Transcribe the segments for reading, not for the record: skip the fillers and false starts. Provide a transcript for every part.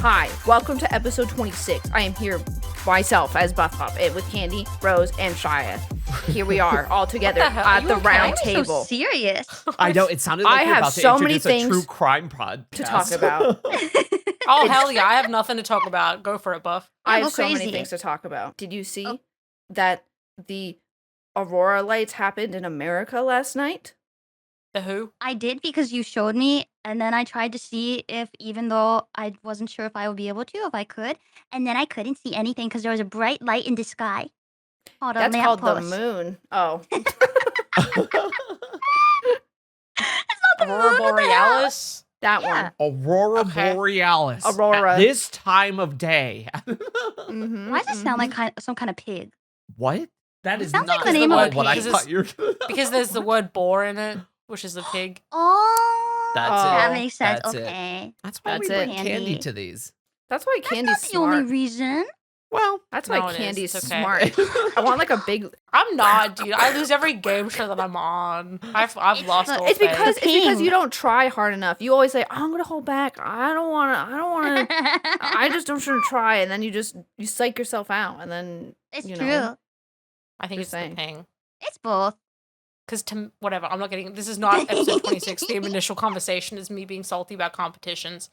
Hi, welcome to episode 26. I am here myself as Buff Pup with Candy, Rose, and Shia. Here we are, all together at the round table. So serious. I know, it sounded like I you're have about to so many introduce a things true crime podcast. to talk about. Oh, hell yeah. I have nothing to talk about. Go for it, Buff. I go have so many crazy. things to talk about. Did you see that the Aurora lights happened in America last night? The who? I did because you showed me, and then I tried to see if, even though I wasn't sure if I would be able to, if I could, and then I couldn't see anything because there was a bright light in the sky. Called a That's called the lamppost. moon. Oh. It's not the Aurora moon, what the hell? Borealis? That Yeah. Aurora Okay. Borealis. Aurora. At this time of day. Mhm, Why does it sound mhm. like some kind of pig? What? That It is sounds not like the name of a what I pig. thought you were gonna Because there's the word boar in it, which is the pig. Oh, That's that it. makes sense. That's it. Okay. That's why we That's bring it. candy Candy. to these. That's why That's Candy's not the smart. only reason. Well, That's why No, it is. Candy's It's okay. smart. I want like a big. I'm not, dude. I lose every game show that I'm on. I've lost all It's faith. because king. you don't try hard enough. You always say, "I'm gonna hold back. I don't wanna. I just don't want to try." And then you psych yourself out, and then It's you true. know. I think Just it's saying. the ping. It's both. Because whatever, I'm not getting. This is not episode 26. The initial conversation is me being salty about competitions.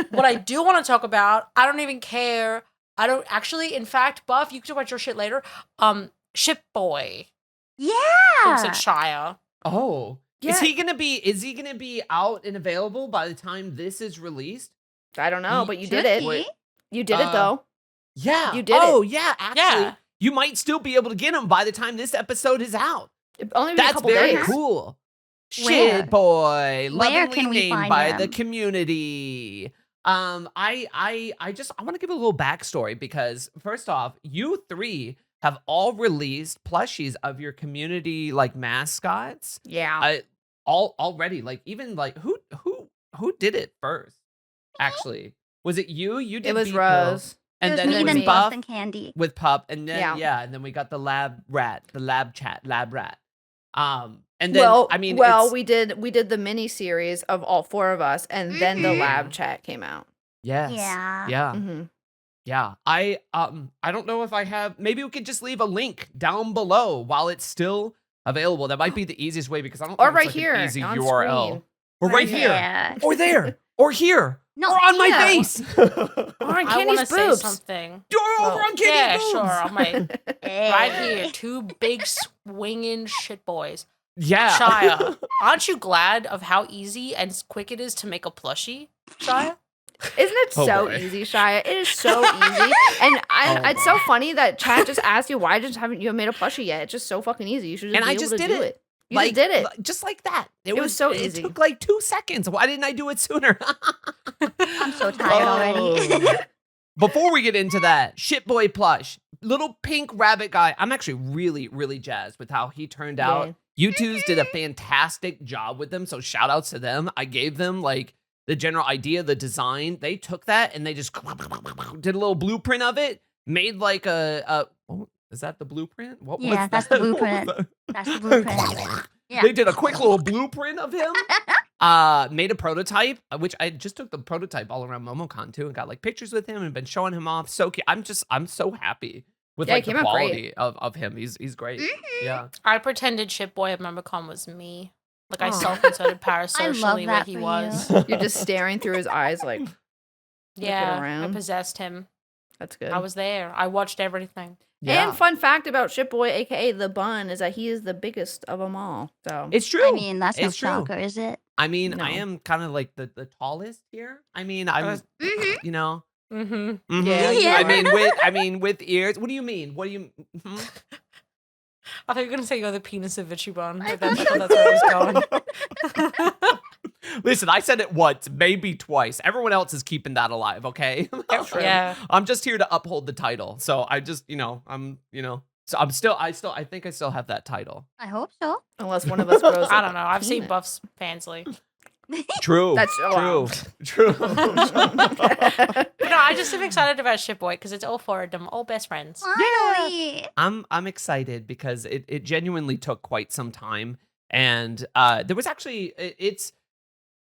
What I do want to talk about, I don't even care. I don't actually. In fact, Buff, you can talk about your shit later. Ship Boy. Yeah. Thinks it's Shia. oh. Yeah. Is he gonna be out and available by the time this is released? I don't know, Ye- but you Should did it. he? You did it though. Yeah. You did it. Oh, yeah, actually. Yeah. You might still be able to get him by the time this episode is out. It only be a That's couple very days. cool. Where? Shit boy, Where lovingly can we named find by the him? community. I want to give a little backstory because first off, you three have all released plushies of your community like mascots. Yeah. All already, like even like who did it first? Actually, was it you? You did. It was Beat Bill, Rose. and it was then me, it was then Buff Buff and Candy. with Pup, and then Yeah. and then we got the lab rat. And then it's, we did the mini series of all four of us, and then the lab chat came out. yes, Yeah. yeah. Mm-hmm. Yeah, I don't know if I have. Maybe we could just leave a link down below while it's still available. That might be the easiest way because I don't. Or think right it's like here an easy on URL. screen. Or right here, Yeah. or there, or here, No, or on my here. face, Or on I want Candy's to say boobs. something. or over on Candy's Yeah, boobs. sure. On my Hey. right here, two big swinging shit boys. Yeah, Shia, aren't you glad of how easy and quick it is to make a plushie, Shia? Isn't it Oh, so boy. easy, Shia? It is so easy. And it's so funny that Chad just asked you, why haven't you made a plushie yet? It's just so fucking easy. You should just And be I able just to did do it. it. You just did it. just like that. It was so easy. It took like 2 seconds. Why didn't I do it sooner? I'm so tired already. Oh. Before we get into that, Shitboy plush, little pink rabbit guy. I'm actually really, really jazzed with how he turned out. Yeah. You twos did a fantastic job with them, so shout outs to them. I gave them like the general idea, the design. They took that and they just did a little blueprint of it, made like oh, is that the blueprint? What Yeah, was that's that? the blueprint. What was that? That's the blueprint. Yeah. They did a quick little blueprint of him. Made a prototype, which I just took the prototype all around Momocon too, and got like pictures with him and been showing him off. So cute. I'm so happy with Yeah, like it the came out great. quality of him. He's great. Yeah. I pretended Ship Boy at Momocon was me. Like I Aw. self-inserted parasocially where that he for was. you. You're just staring through his eyes like, Yeah, I around. possessed him. that's good. I was there. I watched everything. Yeah. And fun fact about Shipboy, aka the Bun, is that he is the biggest of them all. So It's true. I mean, that's no It's true. shocker, is it? I mean, No. I am kind of like the tallest here. I mean, I'm, you know. Mm-hmm. Mhm. Yeah, yeah. I mean, with ears. What do you mean? What do you? mhm. I thought you were gonna say you're the penis of VchiBan. I Like, that's thought that's where I was going. Listen, I said it once, maybe twice. Everyone else is keeping that alive, okay? Yeah. I'm just here to uphold the title. So I just, so I think I still have that title. I hope so. unless one of us grows I a don't know. I've seen penis. Buff's Fansly. True. That's- wow. True. But no, I just am excited about Shipboy because it's all four of them, all best friends. Finally. I'm excited because it genuinely took quite some time. And there was actually,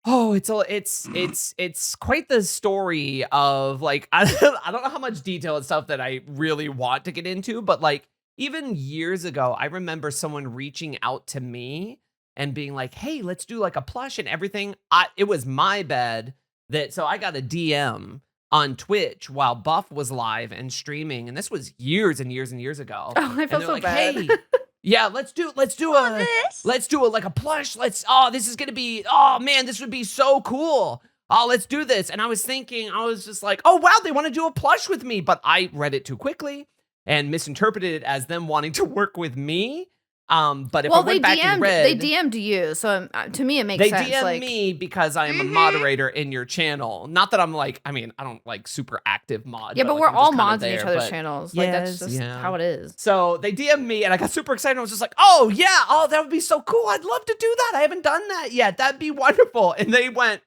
Oh, it's quite the story of like I don't know how much detail and stuff that I really want to get into, but like even years ago, I remember someone reaching out to me and being like, "Hey, let's do like a plush and everything." It was my bad that so I got a DM on Twitch while Buff was live and streaming, and this was years and years and years ago. Oh, I And feel they're so like, bad. "Hey, yeah, let's do this. like a plush. This is gonna be, man, this would be so cool. Oh, let's do this." And I was thinking, I was just like, oh wow, they want to do a plush with me, but I read it too quickly and misinterpreted it as them wanting to work with me. But if I went back and read, they DM'd you, so to me it makes they sense. DM like, me because I am a moderator in your channel. Not that I'm like, I mean, I don't like super active mod. yeah, but like, we're I'm just all kinda mods in each there, other's but- channels. Like that's Yes, just yeah. how it is. So they DM'd me and I got super excited. I was just like, oh yeah, oh, that would be so cool. I'd love to do that. I haven't done that yet. That'd be wonderful. And they went,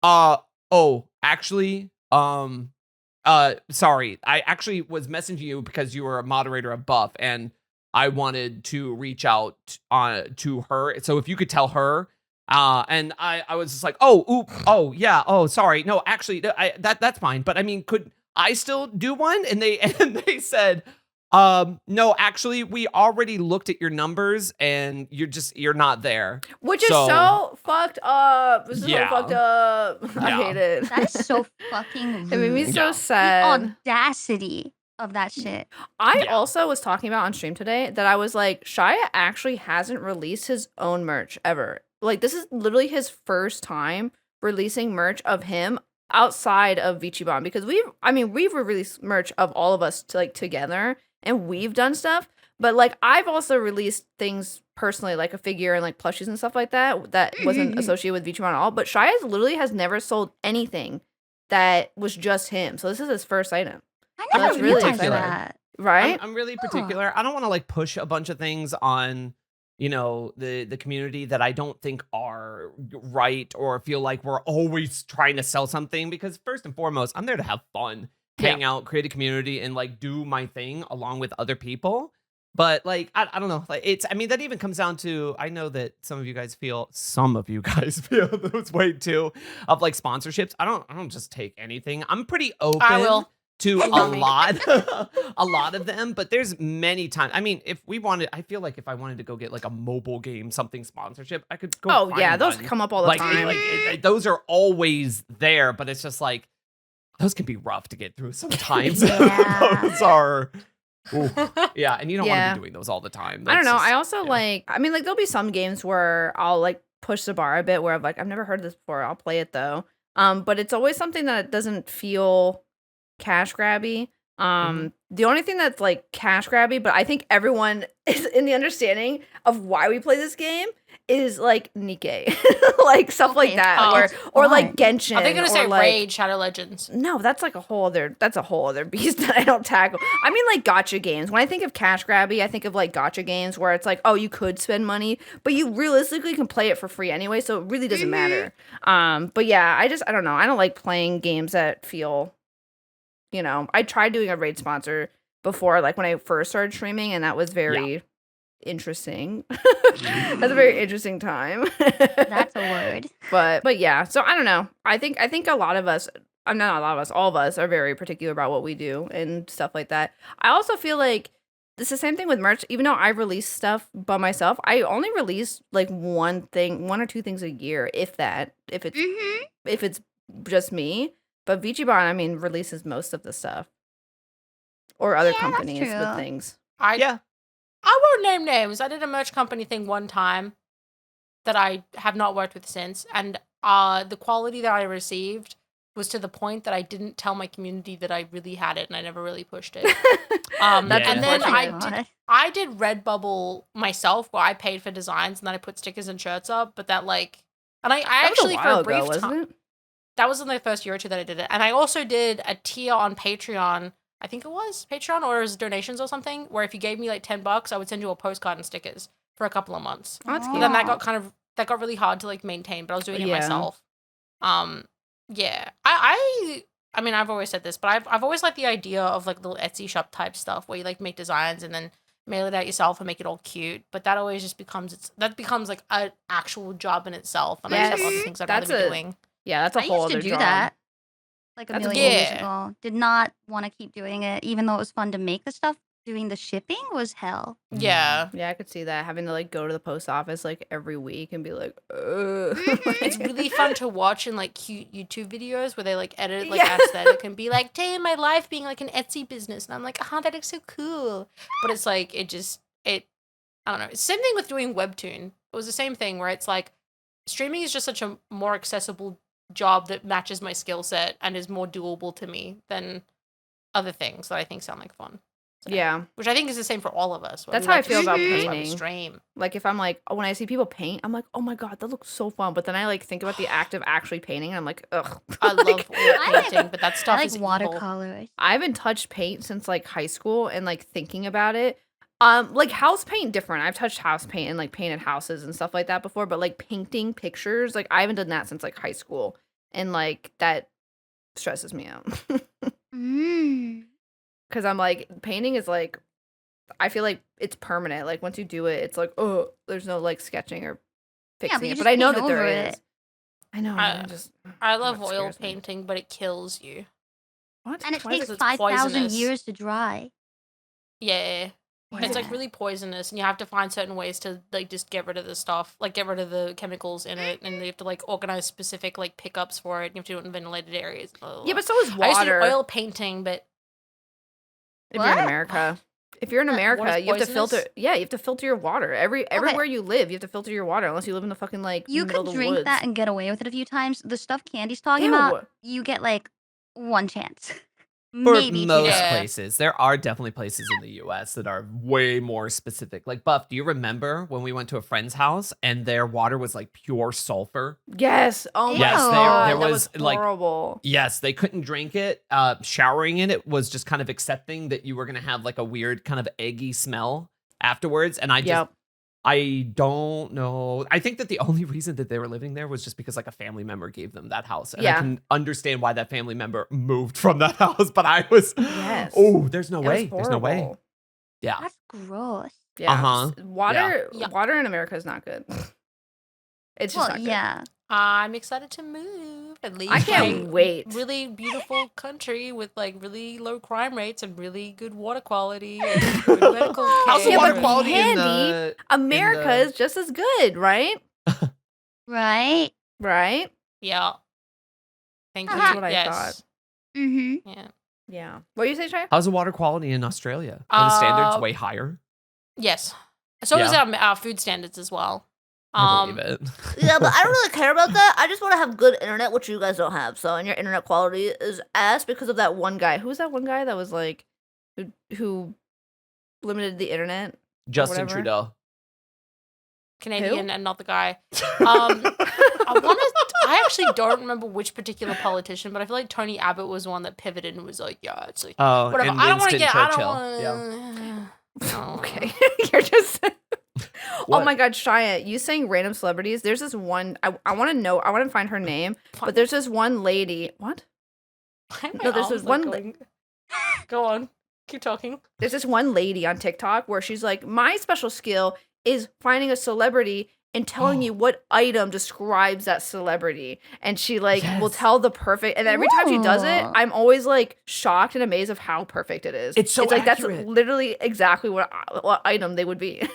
oh, actually, sorry. I actually was messaging you because you were a moderator of Buff and I wanted to reach out to her. So if you could tell her, and I was just like, oh yeah, oh sorry, no, actually, that's fine. But I mean, could I still do one? And they said, no, actually, we already looked at your numbers, and you're not there. Which is so fucked up. This is Yeah. so fucked up. I Yeah. hate it. That is so fucking rude. It made me so Yeah. sad. The audacity of that shit. I Yeah. also was talking about on stream today that I was like, Shia actually hasn't released his own merch ever. Like, this is literally his first time releasing merch of him outside of VchiBan, because we've released merch of all of us together and we've done stuff, but like I've also released things personally, like a figure and like plushies and stuff like that wasn't associated with VchiBan at all. But Shia literally has never sold anything that was just him. So this is his first item. I So never that's really realized particular. that. Right? I'm really particular. I don't want to like push a bunch of things on, the community that I don't think are right or feel like we're always trying to sell something, because first and foremost, I'm there to have fun, hang out, create a community, and like do my thing along with other people. But like, I don't know, like that even comes down to, I know that some of you guys feel those way too, of like sponsorships. I don't just take anything. I'm pretty open. I will. To a lot of them, but there's many times. I mean, I feel like if I wanted to go get like a mobile game, something sponsorship, I could go. Oh yeah, find those one. come up all the time. Those are always there, but it's just like, those can be rough to get through sometimes. Yeah. Those are, oof. Yeah, and you don't want Yeah. to be doing those all the time. I don't know. That's I just- also yeah. there'll be some games where I'll like push the bar a bit where I've never heard this before. I'll play it though. But it's always something that doesn't feel Cash-Grabby. The only thing that's like Cash-Grabby, but I think everyone is in the understanding of why we play this game, is like Nikkei. Like stuff like Okay, that. oh, Or like fun. Genshin. Are they gonna or say like, Raid Shadow Legends? No, that's like a whole other beast that I don't tackle. I mean, like gacha games. When I think of Cash-Grabby, I think of like gacha games where it's like, oh, you could spend money, but you realistically can play it for free anyway, so it really doesn't matter. But yeah, I don't know. I don't like playing games that feel, I tried doing a raid sponsor before, like when I first started streaming, and that was very interesting. That's a very interesting time. That's a word. But yeah, so I don't know. I think a lot of us, not a lot of us, all of us are very particular about what we do and stuff like that. I also feel like it's the same thing with merch. Even though I release stuff by myself, I only release like one or two things a year, if that. If it's just me. But VchiBan, releases most of the stuff, or other Yeah, that's companies with true. things. Yeah. I won't name names. I did a merch company thing one time that I have not worked with since, and the quality that I received was to the point that I didn't tell my community that I really had it, and I never really pushed it. That's And then unfortunate. I did Redbubble myself, where I paid for designs and then I put stickers and shirts up. But that and I That was actually a for while a ago, brief wasn't time. it? That was in the first year or two that I did it. And I also did a tier on Patreon. I think it was Patreon, or it was donations or something, where if you gave me like $10, I would send you a postcard and stickers for a couple of months. Oh, that's Oh. But cute. then that got really hard to like maintain, but I was doing it Yeah. myself. Yeah. I've always said this, but I've always liked the idea of like little Etsy shop type stuff where you like make designs and then mail it out yourself and make it all cute. But that always just becomes like an actual job in itself. And I just have other Yes. things I'd That's rather be a- doing. Yeah, that's a I whole used to other do job. that like a That's a million years Yeah. ago. Did not want to keep doing it, even though it was fun to make the stuff. Doing the shipping was hell. Yeah. Yeah, I could see that, having to like go to the post office like every week and be like, It's really fun to watch in like cute YouTube videos where they like edit like Yeah. aesthetic and be like, day in my life being like an Etsy business. And I'm like, that looks so cool. But it's like, I don't know. It's the same thing with doing Webtoon. It was the same thing where it's like, streaming is just such a more accessible job that matches my skill set and is more doable to me than other things that I think sound like fun. So, yeah. which I think is the same for all of us. That's We how I like to feel about stream, that's why we painting. stream. Like if I'm like, when I see people paint, I'm like, oh my god, that looks so fun. But then I like think about the act of actually painting, and I'm like, ugh. I Like, love I like- painting, but that I stuff like is evil. watercolors. I haven't touched paint since like high school, and like thinking about it, like house paint different. I've touched house paint and like painted houses and stuff like that before, but like painting pictures, like I haven't done that since like high school, and like that stresses me out because I'm like, painting is like, I feel like it's permanent. Like once you do it, it's like, oh, there's no like sketching or Yeah, fixing but you it. just But I know paint that there over is. it. I know. I- I just I love that oil scares me. painting, but it kills you. What? And it Why is takes it's 5,000 poisonous. years to dry. Yeah. It's like Yeah. really poisonous, and you have to find certain ways to like just get rid of the stuff, like get rid of the chemicals in it, and you have to like organize specific like pickups for it. And you have to do it in ventilated areas. Yeah, but so is I used to do water. oil painting, but If you're in What? America. If you're in What? America, Water's you have to filter. poisonous? Yeah, you have to filter your water. Everywhere you live, you have to filter your water unless you live in the fucking like You middle could of the drink woods. that and get away with it a few times. The stuff Candy's talking Ew. about, you get like one chance. For Maybe two. most Yeah. places, there are definitely places in the U.S. that are way more specific. Like Buff, do you remember when we went to a friend's house and their water was like pure sulfur? Yes. Oh my Yes, there- god. there that was, was like- horrible. Yes, they couldn't drink it. Showering in it was just kind of accepting that you were gonna have like a weird kind of eggy smell afterwards. And Yep. I don't know. I think that the only reason that they were living there was just because like a family member gave them that house. And I Yeah. can understand why that family member moved from that house. But I was, Yes. oh, there's no It was way. There's no way. horrible. Yeah. That's gross. Yeah. Uh-huh. Water. Yeah. Water in America is not good. It's just Well, not good. yeah. I'm excited to move and leave. I can't my wait. Really beautiful country with like really low crime rates and really good water quality and good medical care. How's the Yeah, water but quality in Candy, the America the- is just as good, right? Right? Right? Yeah. Thank you. That's what I yes. thought. Mm-hmm. Yeah. Yeah. What do you say, Shia? How's the water quality in Australia? Are the standards way higher? Yes. So is Yeah. our food standards as well. I believe it. Yeah, but I don't really care about that. I just want to have good internet, which you guys don't have. So, and your internet quality is ass because of that one guy. Who's that one guy that was like, who limited the internet? Justin whatever. Trudeau. Canadian and not the guy. I actually don't remember which particular politician, but I feel like Tony Abbott was one that pivoted and was like, yeah, it's like Oh, whatever. and I don't want to Winston get. I don't Churchill. want. Yeah. Okay, you're just. Oh What? my God, Shia, you saying random celebrities? There's this one. I want to know. I want to find her name. But there's this one lady. What? Why am No, my there's this arms, like, one going- Go on, keep talking. There's this one lady on TikTok where she's like, my special skill is finding a celebrity and telling you what item describes that celebrity. And she like will Yes. tell the perfect, and every time she does it, Ooh. I'm always like shocked and amazed of how perfect it is. It's so like accurate. that's literally exactly what item they would be.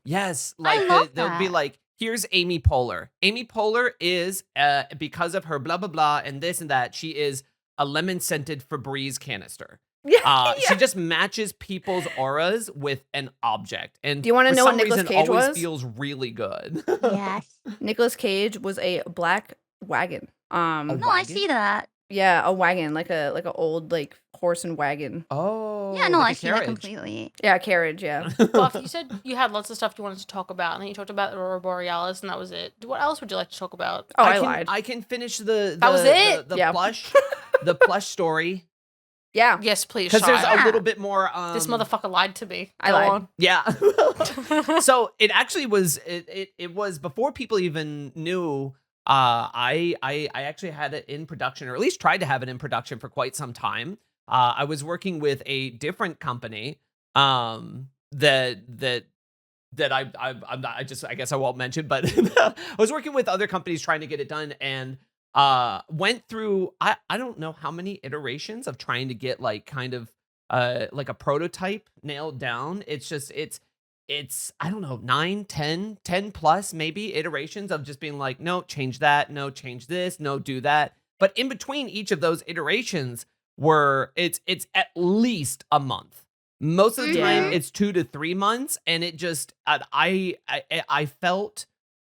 Yes, I like love they'll be that. like, here's Amy Poehler. Amy Poehler is because of her blah blah blah and this and that, she is a lemon scented Febreze canister. Yeah. She just matches people's auras with an object. And Do you wanna for know what some Nicolas reason, Cage always was? feels really good. Yes. Nicolas Cage was a black wagon. No, I wagon? see that. Yeah, a wagon, like a old like horse and wagon. Oh, Yeah, no, like I a see that carriage. completely. Yeah, carriage. Yeah. Buff, you said you had lots of stuff you wanted to talk about, and then you talked about Aurora Borealis, and that was it. What else would you like to talk about? Oh, I I can, lied. I can finish the That was it? the Yeah. plush the plush story Yeah. Yes, please. because there's Shia. a little bit more. This motherfucker lied to me. I Go lied. on. Yeah. So it actually was it was before people even knew. I actually had it in production, or at least tried to have it in production for quite some time. I was working with a different company I'm not, I guess I won't mention, but I was working with other companies trying to get it done, and went through I don't know how many iterations of trying to get like kind of like a prototype nailed down. It's I don't know, 9, 10, 10 plus maybe iterations of just being like, no, change that, no, change this, no, do that. But in between each of those iterations it's at least a month. Most of the time Yeah. it's 2 to 3 months, and it just I felt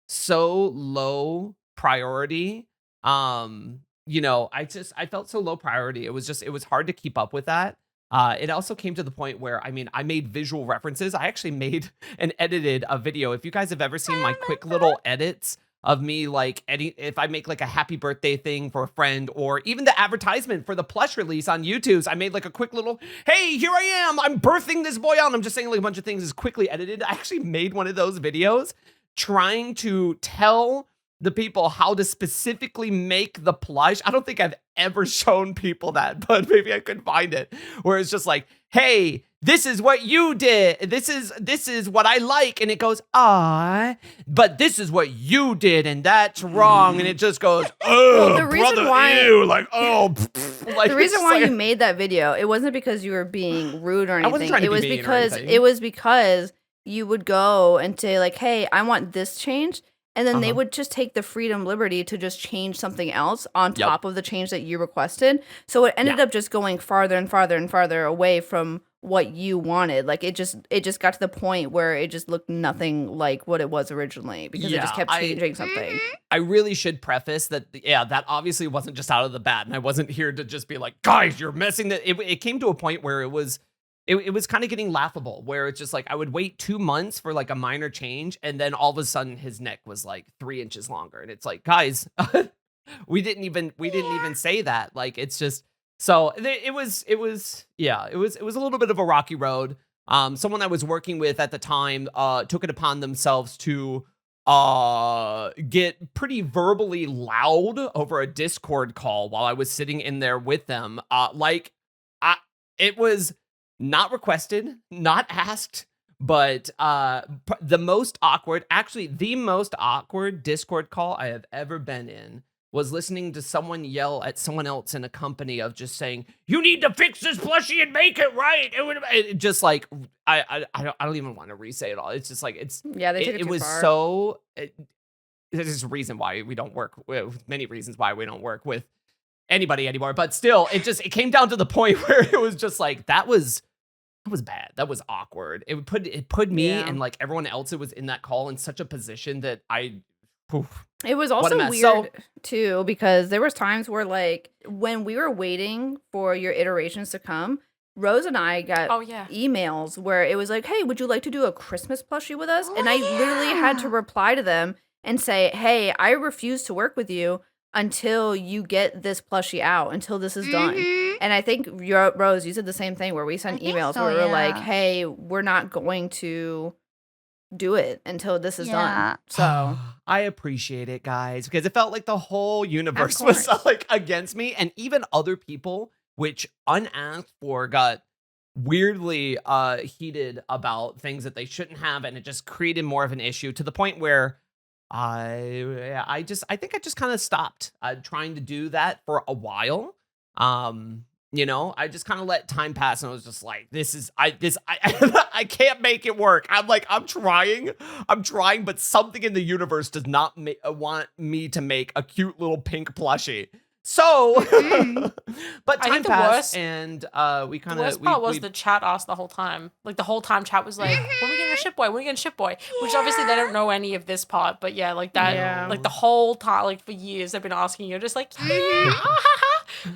so low priority. I felt so low priority. It was hard to keep up with that. It also came to the point where, I mean, I made visual references. I actually made and edited a video. If you guys have ever seen my quick little edits of me, like, if I make like a happy birthday thing for a friend, or even the advertisement for the Plush release on YouTube's, I made like a quick little, hey, here I am, I'm birthing this boy out. I'm just saying like a bunch of things is quickly edited. I actually made one of those videos trying to tell the people how to specifically make the plush. I don't think I've ever shown people that, but maybe I could find it, where it's just like, hey, this is what you did. This is what I like. And it goes, but this is what you did, and that's wrong. And it just goes, oh, the reason brother, why- ew, like, oh. Like, The reason it's why like- you made that video, it wasn't because you were being rude or I wasn't anything. trying to It be was mean or because anything. you would go and say like, hey, I want this changed. And then they Uh-huh. would just take the freedom liberty to just change something else on Yep. top of the change that you requested. So it ended up just going farther and farther and farther away from what you wanted. Like it just got to the point where it just looked nothing like what it was originally, because it just Yeah, kept changing something. I really should preface that, yeah, that obviously wasn't just out of the bat, and I wasn't here to just be like, guys, you're messing that. It came to a point where it was kind of getting laughable, where it's just like I would wait 2 months for like a minor change, and then all of a sudden his neck was like 3 inches longer, and it's like, guys, we didn't even say that. Like, it's just, so it was a little bit of a rocky road. Someone I was working with at the time took it upon themselves to get pretty verbally loud over a Discord call while I was sitting in there with them. It was not requested, not asked, but the most awkward Discord call I have ever been in was listening to someone yell at someone else in a company of just saying, you need to fix this plushie and make it right. It just like, I don't even want to re-say it all. It's just like, Yeah, they took it it too was far. so, there's a reason why we don't work with, many reasons why we don't work with anybody anymore, but still, it came down to the point where it was just like, that was bad. That was awkward. It put me Yeah. and like everyone else who was in that call in such a position that It was What a also mess. weird So- too, because there was times where like when we were waiting for your iterations to come, Rose and I got Oh yeah. emails where it was like, hey, would you like to do a Christmas plushie with us? Oh, And I literally had to yeah. reply to them and say, hey, I refuse to work with you until you get this plushie out, until this is done. Mhm. And I think Rose, you said the same thing, where we sent think emails so, where we were like, yeah. hey, we're not going to do it until this is Yeah. done. So I appreciate it, guys, because it felt like the whole universe was course. like against me, and even other people, which unasked for, got weirdly heated about things that they shouldn't have, and it just created more of an issue to the point where I think I just kind of stopped trying to do that for a while. I just kind of let time pass, and I was just like, I can't make it work. I'm like, I'm trying, but something in the universe does not want me to make a cute little pink plushie. So, but I time think the passed, worst- and we The kind of worst part was the chat asked the whole time. Like the whole time chat was like, when are we getting a ship boy? When are we getting a ship boy? Which obviously they don't know any of this part, but yeah, like that, Yeah. like the whole time, like for years they've been asking you, just like, we're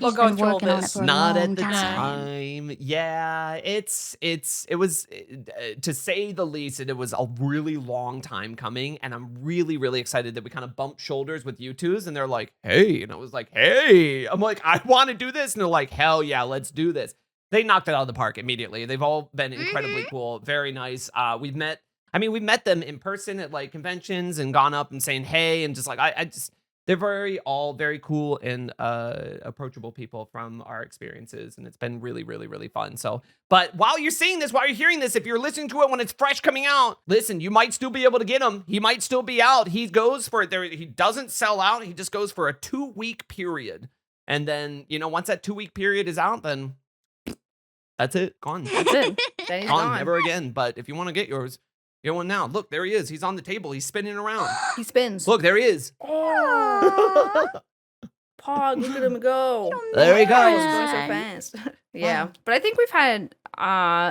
He's going been through all working on it this. for a not long at the time. time. Yeah, it was to say the least, it was a really long time coming, and I'm really, really excited that we kind of bumped shoulders with you twos, and they're like, hey, and I was like, hey, I'm like, I want to do this, and they're like, hell yeah, let's do this. They knocked it out of the park immediately. They've all been incredibly cool, very nice. We've met them in person at like conventions and gone up and saying hey, and just like they're all very cool and approachable people from our experiences, and it's been really, really, really fun. So, but while you're seeing this, while you're hearing this, if you're listening to it when it's fresh coming out, listen, you might still be able to get him. He might still be out. He goes for it. He doesn't sell out. He just goes for a 2-week period, and then once that 2-week period is out, then that's it. Gone. That's it. Then he's Gone. gone. Never again. But if you want to get yours, get one now. Look, there he is. He's on the table. He's spinning around. He spins. Look, there he is. Oh. Pog, look at him go. There he He's goes. going so fast. Yeah. But I think we've had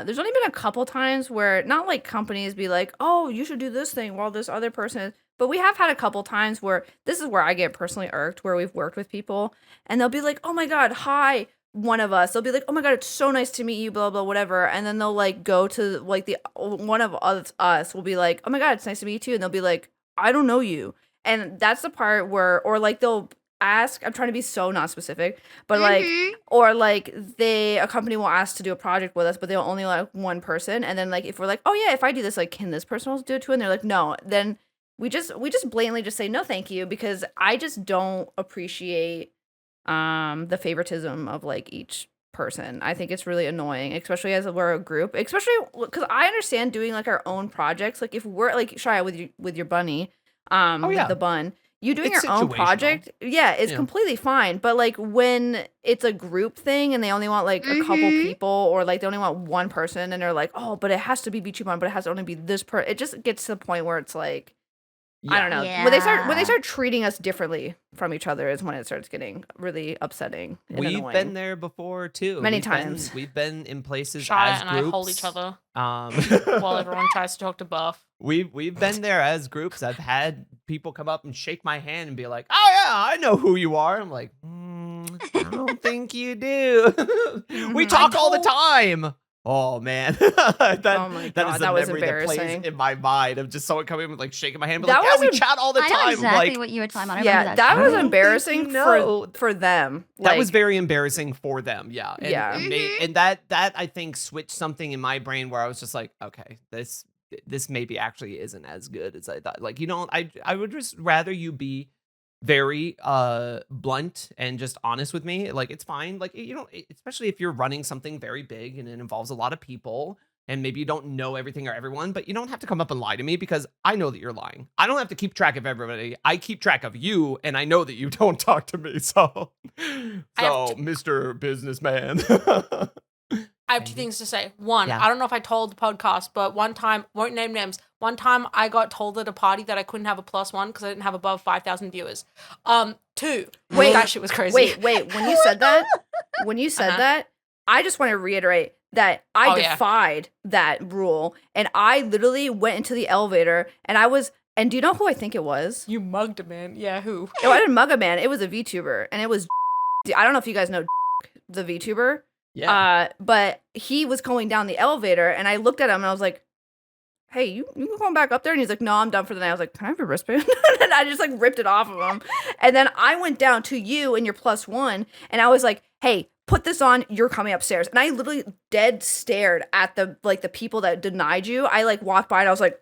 there's only been a couple times where not like companies be like, oh, you should do this thing while this other person is, but we have had a couple times where this is where I get personally irked, where we've worked with people and they'll be like, oh my God, hi. One of us, they'll be like, oh my God, it's so nice to meet you, blah, blah, whatever. And then they'll like go to like one of us will be like, oh my God, it's nice to meet you. And they'll be like, I don't know you. And that's the part where, or like they'll ask, I'm trying to be so not specific, but like, or like a company will ask to do a project with us, but they'll only like one person. And then like, if we're like, oh yeah, if I do this, like, can this person also do it too? And they're like, no, then we just blatantly just say, no, thank you. Because I just don't appreciate the favoritism of like each person. I think it's really annoying, especially as we're a group, especially because I understand doing like our own projects. Like if we're like Shia with your bunny, with the bun, you doing It's your own situational. project, it's completely fine. But like when it's a group thing and they only want like a couple people, or like they only want one person, and they're like, oh, but it has to be VchiBan, but it has to only be this person. It just gets to the point where it's like, I don't know. Yeah. When they start treating us differently from each other is when it starts getting really upsetting. And We've annoying. been there before too. Many We've times. we've been in places Shia as and groups. I hold each other While while everyone tries to talk to Buff. we've been there as groups. I've had people come up and shake my hand and be like, "Oh yeah, I know who you are." I'm like, I don't think you do. We talk all the time. Oh man, Oh my that God, is the that was memory that plays embarrassing. in my mind of just someone coming in with like shaking my hand, but That like, yeah, we was chat all the I time. know exactly like, what you were talking about. I remember Yeah, that that was I don't embarrassing think you know. for them. that Like, was very embarrassing for them. Yeah. And, Yeah. and that I think switched something in my brain where I was just like, okay, this maybe actually isn't as good as I thought. Like, I would just rather you be very blunt and just honest with me. Like, it's fine. Like, especially if you're running something very big and it involves a lot of people and maybe you don't know everything or everyone, but you don't have to come up and lie to me because I know that you're lying. I don't have to keep track of everybody. I keep track of you, and I know that you don't talk to me. So Mr. Businessman. I have two things to say. One, Yeah. I don't know if I told the podcast, but one time, won't name names. One time I got told at a party that I couldn't have a +1 because I didn't have above 5,000 viewers. Two, Wait, that shit was crazy. wait. When you said that, that, I just want to reiterate that I Oh, yeah. defied that rule, and I literally went into the elevator, and and do you know who I think it was? You mugged a man. Yeah, who? No, I didn't mug a man. It was a VTuber, and it was. I don't know if you guys know the VTuber. Yeah. But he was going down the elevator, and I looked at him, and I was like, "Hey, you going back up there?" And he's like, "No, I'm done for the night." I was like, "Can I have your wristband?" And I just like ripped it off of him. And then I went down to you and your +1, and I was like, "Hey, put this on. You're coming upstairs." And I literally dead stared at the people that denied you. I like walked by, and I was like,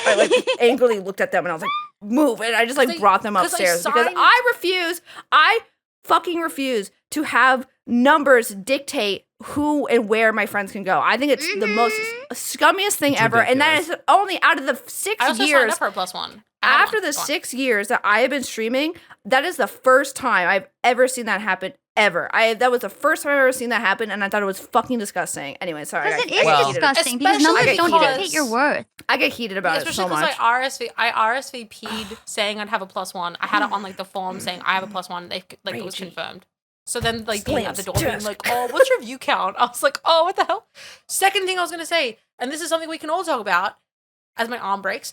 I like angrily looked at them, and I was like, "Move!" And I just like brought them 'cause they upstairs because signed- I fucking refuse to have numbers dictate who and where my friends can go. I think it's the most scummiest thing It's ever. And that is only out of the 6 I also signed years. up for a +1. After the 6 years that I have been streaming, that is the first time I've ever seen that happen. Ever. That was the first time I've ever seen that happen, and I thought it was fucking disgusting. Anyway, sorry. Because it I is get heated. disgusting because Especially numbers don't because- dictate your worth. I get heated about it Especially so because much. I RSVP'd saying I'd have a +1. I had it on like the form saying I have a +1. They like it was Ragey. confirmed. So then like being at the door Slams being desk. like, oh, what's your view count? I was like, oh, what the hell? Second thing I was gonna say, and this is something we can all talk about as my arm breaks.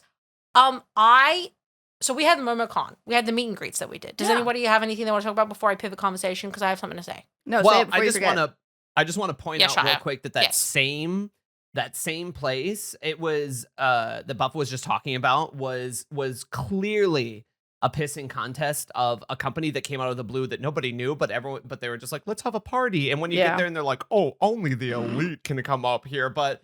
So we had the Momocon. We had the meet and greets that we did. Does Yeah. anybody have anything they want to talk about before I pivot conversation? Because I have something to say. No, say Well, it before I you just forget. want to point Yeah, out real Shia. quick that Yes. same place it was the Buff was just talking about was clearly a pissing contest of a company that came out of the blue that nobody knew, but they were just like, let's have a party. And when you Yeah. get there and they're like, oh, only the elite can come up here. But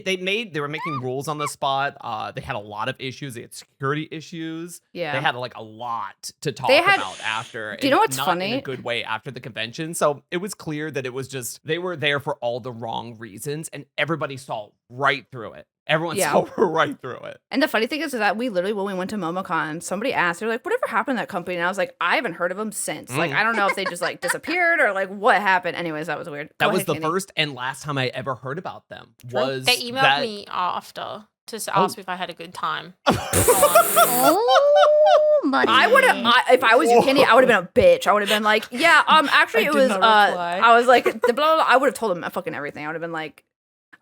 They were making rules on the spot. They had a lot of issues. They had security issues. Yeah. They had like a lot to talk They had- about after. Do you know what's not funny? In a good way after the convention. So it was clear that it was just they were there for all the wrong reasons, and everybody saw right through it. Everyone Yeah. saw right through it. And the funny thing is that we literally, when we went to Momocon, somebody asked, they're like, whatever happened to that company? And I was like, I haven't heard of them since. Like, I don't know if they just like disappeared or like what happened. Anyways, that was weird. That Go was ahead, the Candy. first and last time I ever heard about them. Was They emailed that- me after to ask me if I had a good time. Oh, buddy. I would have, if I was you, Candy, I would have been a bitch. I would have been like, yeah, actually I it did was, not reply. I was like, the blah, blah, blah. I would have told them fucking everything. I would have been like,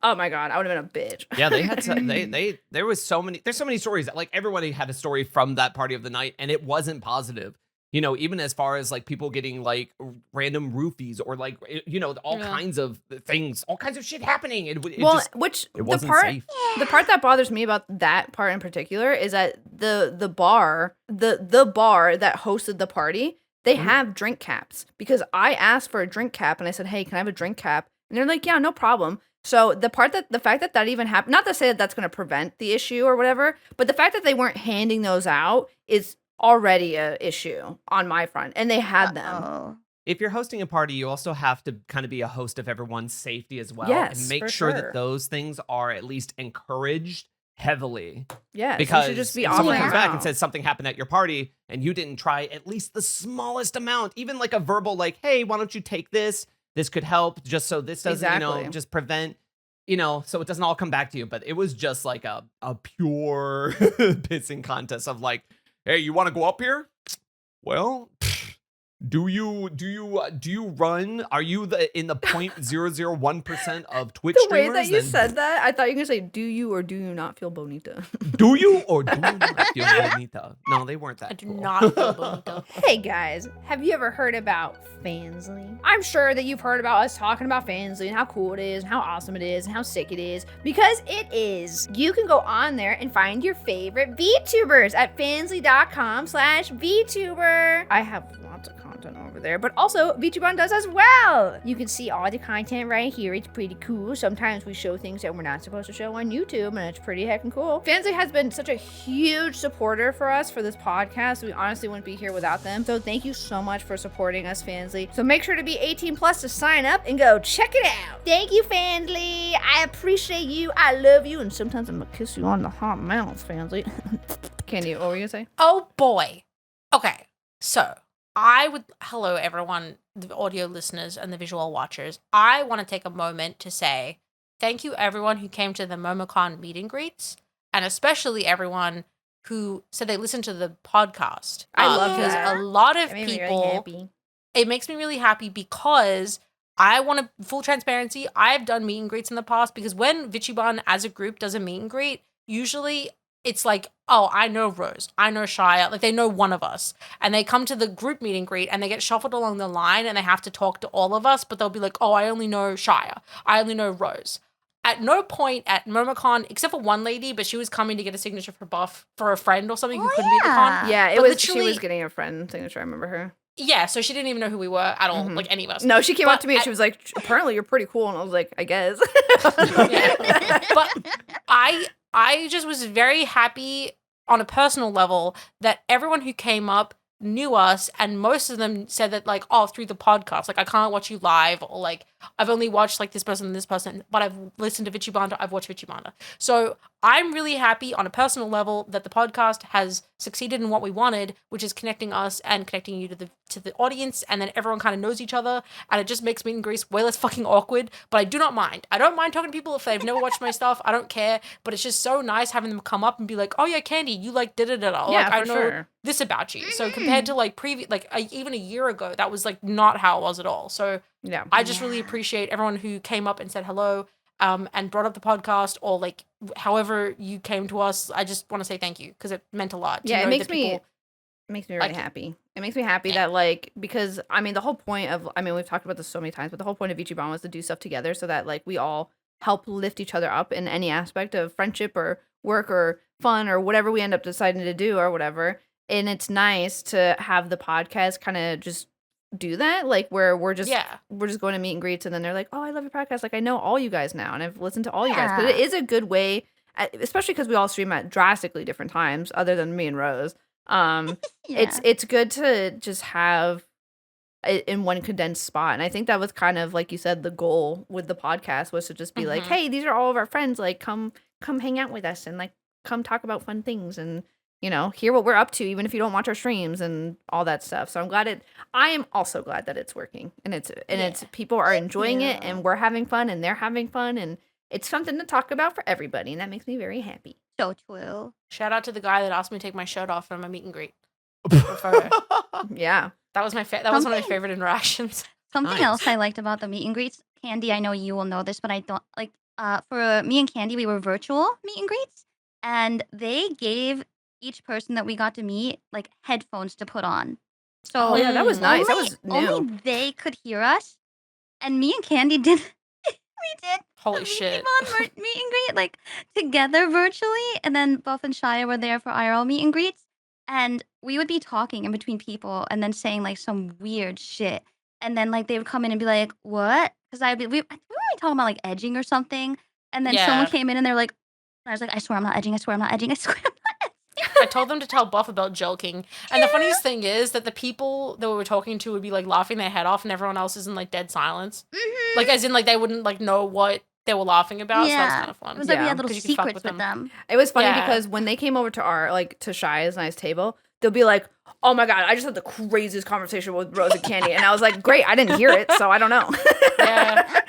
oh my God, I would have been a bitch. Yeah, they had there was so many. There's so many stories. Like everybody had a story from that party of the night, and it wasn't positive. You know, even as far as like people getting like random roofies or like all kinds of things, all kinds of shit happening. It wasn't safe. The part that bothers me about that part in particular is that the bar that hosted the party, they have drink caps, because I asked for a drink cap and I said, hey, can I have a drink cap? And they're like, yeah, no problem. So the fact that even happened, not to say that that's going to prevent the issue or whatever, but the fact that they weren't handing those out is already a issue on my front, and they had them. Oh. If you're hosting a party, you also have to kind of be a host of everyone's safety as well, Yes, and make for sure sure. that those things are at least encouraged heavily. Yes, Because you should just be if someone offering comes them back out. and says something happened at your party and you didn't try at least the smallest amount, even like a verbal, like, hey, why don't you take this? This could help, just so this doesn't, Exactly. just prevent, so it doesn't all come back to you. But it was just like a pure pissing contest of like, hey, you want to go up here? Well, do you run? Are you in the 0.001% of Twitch The way streamers? that you And said that, I thought you were gonna say, "Do you or do you not feel bonita?" do you or do you not feel bonita? No, they weren't that. I do cool. not feel bonita. Hey guys, have you ever heard about Fansly? I'm sure that you've heard about us talking about Fansly and how cool it is and how awesome it is and how sick it is, because it is. You can go on there and find your favorite VTubers at fansly.com/VTuber. I have lots of content over there, but also VchiBan does as well. You can see all the content right here. It's pretty cool. Sometimes we show things that we're not supposed to show on YouTube, and it's pretty heckin' cool. Fansly has been such a huge supporter for us for this podcast. We honestly wouldn't be here without them. So thank you so much for supporting us, Fansly. So make sure to be 18 plus to sign up and go check it out. Thank you, Fansly. I appreciate you. I love you. And sometimes I'm gonna kiss you on the hot mouth, Fansly. Candy, what were you gonna say? Oh boy. Okay. So hello everyone, the audio listeners and the visual watchers. I want to take a moment to say thank you everyone who came to the Momocon Meet and Greets, and especially everyone who said they listened to the podcast. I love because that. a lot of That made me really people. happy. It makes me really happy because I want to full transparency. I've done meet and greets in the past, because when VchiBan as a group does a meet and greet, usually it's like, oh, I know Rose, I know Shia, like they know one of us, and they come to the group meet and greet and they get shuffled along the line and they have to talk to all of us, but they'll be like, oh, I only know Shia, I only know Rose. At no point at Momocon, except for one lady, but she was coming to get a signature for buff for a friend or something who couldn't be at the con. Yeah, it But was. She literally- was getting a friend signature. I remember her. Yeah, so she didn't even know who we were at all, Mhm. like any of us. No, she came But up to me and she was like, "Apparently, you're pretty cool." And I was like, "I guess." Yeah. But I just was very happy on a personal level that everyone who came up knew us, and most of them said that, like, oh, through the podcast, like, I can't watch you live, or like I've only watched like this person and this person, but I've listened to VchiBanter, I've watched VchiBanter. So I'm really happy on a personal level that the podcast has succeeded in what we wanted, which is connecting us and connecting you to the audience, and then everyone kind of knows each other, and it just makes meet and greets way less fucking awkward. But I do not mind. I don't mind talking to people if they've never watched my stuff. I don't care. But it's just so nice having them come up and be like, "Oh yeah, Candy, you like da da da da." Yeah, Like I for know sure. this about you. So compared to like even a year ago, that was like not how it was at all. So Yeah. I just really appreciate everyone who came up and said hello, and brought up the podcast, or like however you came to us. I just want to say thank you, because it meant a lot. to Yeah, it know makes that me people- really like it. happy. It makes me happy Yeah. that, like, because I mean the whole point of, I mean, we've talked about this so many times, but the whole point of VchiBan was to do stuff together so that like we all help lift each other up in any aspect of friendship or work or fun or whatever we end up deciding to do or whatever. And it's nice to have the podcast kind of just do that, like where we're just Yeah. going to meet and greets, and then they're like, "Oh, I love your podcast. Like I know all you guys now, and I've listened to all you guys." But it is a good way, especially because we all stream at drastically different times, other than me and Rose. It's good to just have it in one condensed spot, and I think that was kind of like you said, the goal with the podcast was to just be like, "Hey, these are all of our friends. Like come hang out with us, and like come talk about fun things, and hear what we're up to, even if you don't watch our streams and all that stuff." So I am also glad that it's working, and it's people are enjoying it, and we're having fun, and they're having fun, and it's something to talk about for everybody, and that makes me very happy. So true. Shout out to the guy that asked me to take my shirt off from my meet and greet. Yeah. That was that was one of my favorite interactions. Something else I liked about the meet and greets, Candy, I know you will know this, but I don't like for me and Candy, we were virtual meet and greets, and they gave each person that we got to meet like headphones to put on. So Oh yeah, that was nice. That was new. only they could hear us, and me and Candy did. We did Holy a shit. VchiBan meet and greet like together virtually, and then Buff and Shia were there for IRL meet and greets, and we would be talking in between people and then saying like some weird shit, and then like they would come in and be like, "What?" Because we were talking about like edging or something, and then someone Yeah. came in and they're like, I was like, "I swear I'm not edging. I swear I'm not edging. I swear I'm not edging." I told them to tell Buff about joking. And the funniest thing is that the people that we were talking to would be like laughing their head off and everyone else is in like dead silence. Mhm. Like as in like they wouldn't like know what they were laughing about. So Yeah. that's kind of fun. It was like we Yeah. had little 'Cause you could fuck secrets with with them. It was funny Yeah. because when they came over to our to Shia's nice table, they'll be like, "Oh my god, I just had the craziest conversation with Rose and Candy," and I was like, "Great, I didn't hear it, so I don't know." Yeah.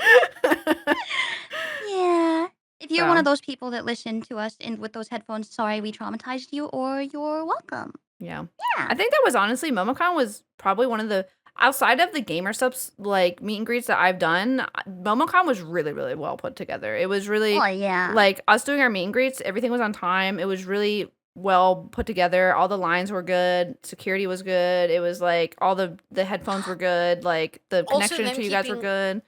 Yeah. If you're one So- of those people that listen to us with those headphones, sorry we traumatized you, or you're welcome. Yeah. Yeah. I think that was honestly Momocon was probably one of the outside of the gamer subs like meet and greets that I've done. Momocon was really really well put together. It was really Oh yeah. like us doing our meet and greets. Everything was on time. It was really well put together. All the lines were good. Security was good. It was like all the headphones were good. Like the Also, connection them to you guys were keeping- good.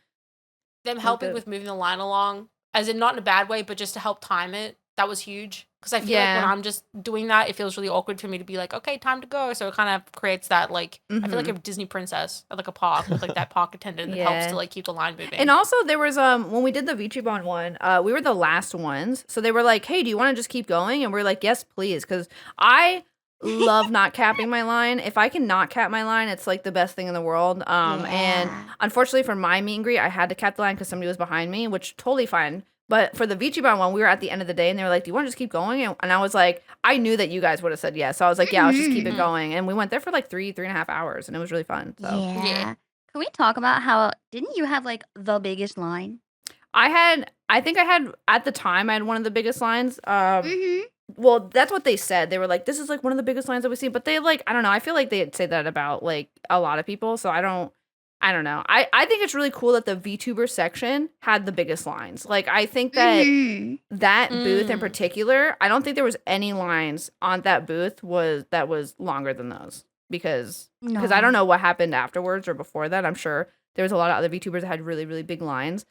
Them helping good. with moving the line along, as in not in a bad way, but just to help time it. That was huge. Because I feel like when Yeah. I'm just doing that, it feels really awkward for me to be like, okay, time to go. So it kind of creates that like I feel like a Disney princess at like a park with like that park attendant that helps Yeah. to like keep the line moving. And also there was when we did the VchiBan one, we were the last ones. So they were like, "Hey, do you want to just keep going?" And we're like, "Yes, please," cuz I love not capping my line. If I can not cap my line, it's like the best thing in the world. And Yeah. unfortunately for my meet and greet, I had to cap the line cuz somebody was behind me, which totally fine. But for the VchiBan one, we were at the end of the day and they were like, "Do you want to just keep going?" And I was like, I knew that you guys would have said yes. So I was like, "Yeah, let's just keep it Mhm. going." And we went there for like 3.5 hours and it was really fun. So Yeah. Can we talk about how didn't you have like the biggest line? I think I had at the time I had one of the biggest lines. Mm-hmm. Well, that's what they said. They were like, "This is like one of the biggest lines that we've seen." But they like, I don't know. I feel like they'd say that about like a lot of people. So I don't know. I think it's really cool that the VTuber section had the biggest lines. Like I think that that booth in Mm. particular, I don't think there was any lines on that booth that was longer than those because I don't know what happened afterwards or before that. I'm sure there was a lot of other VTubers that had really really big lines.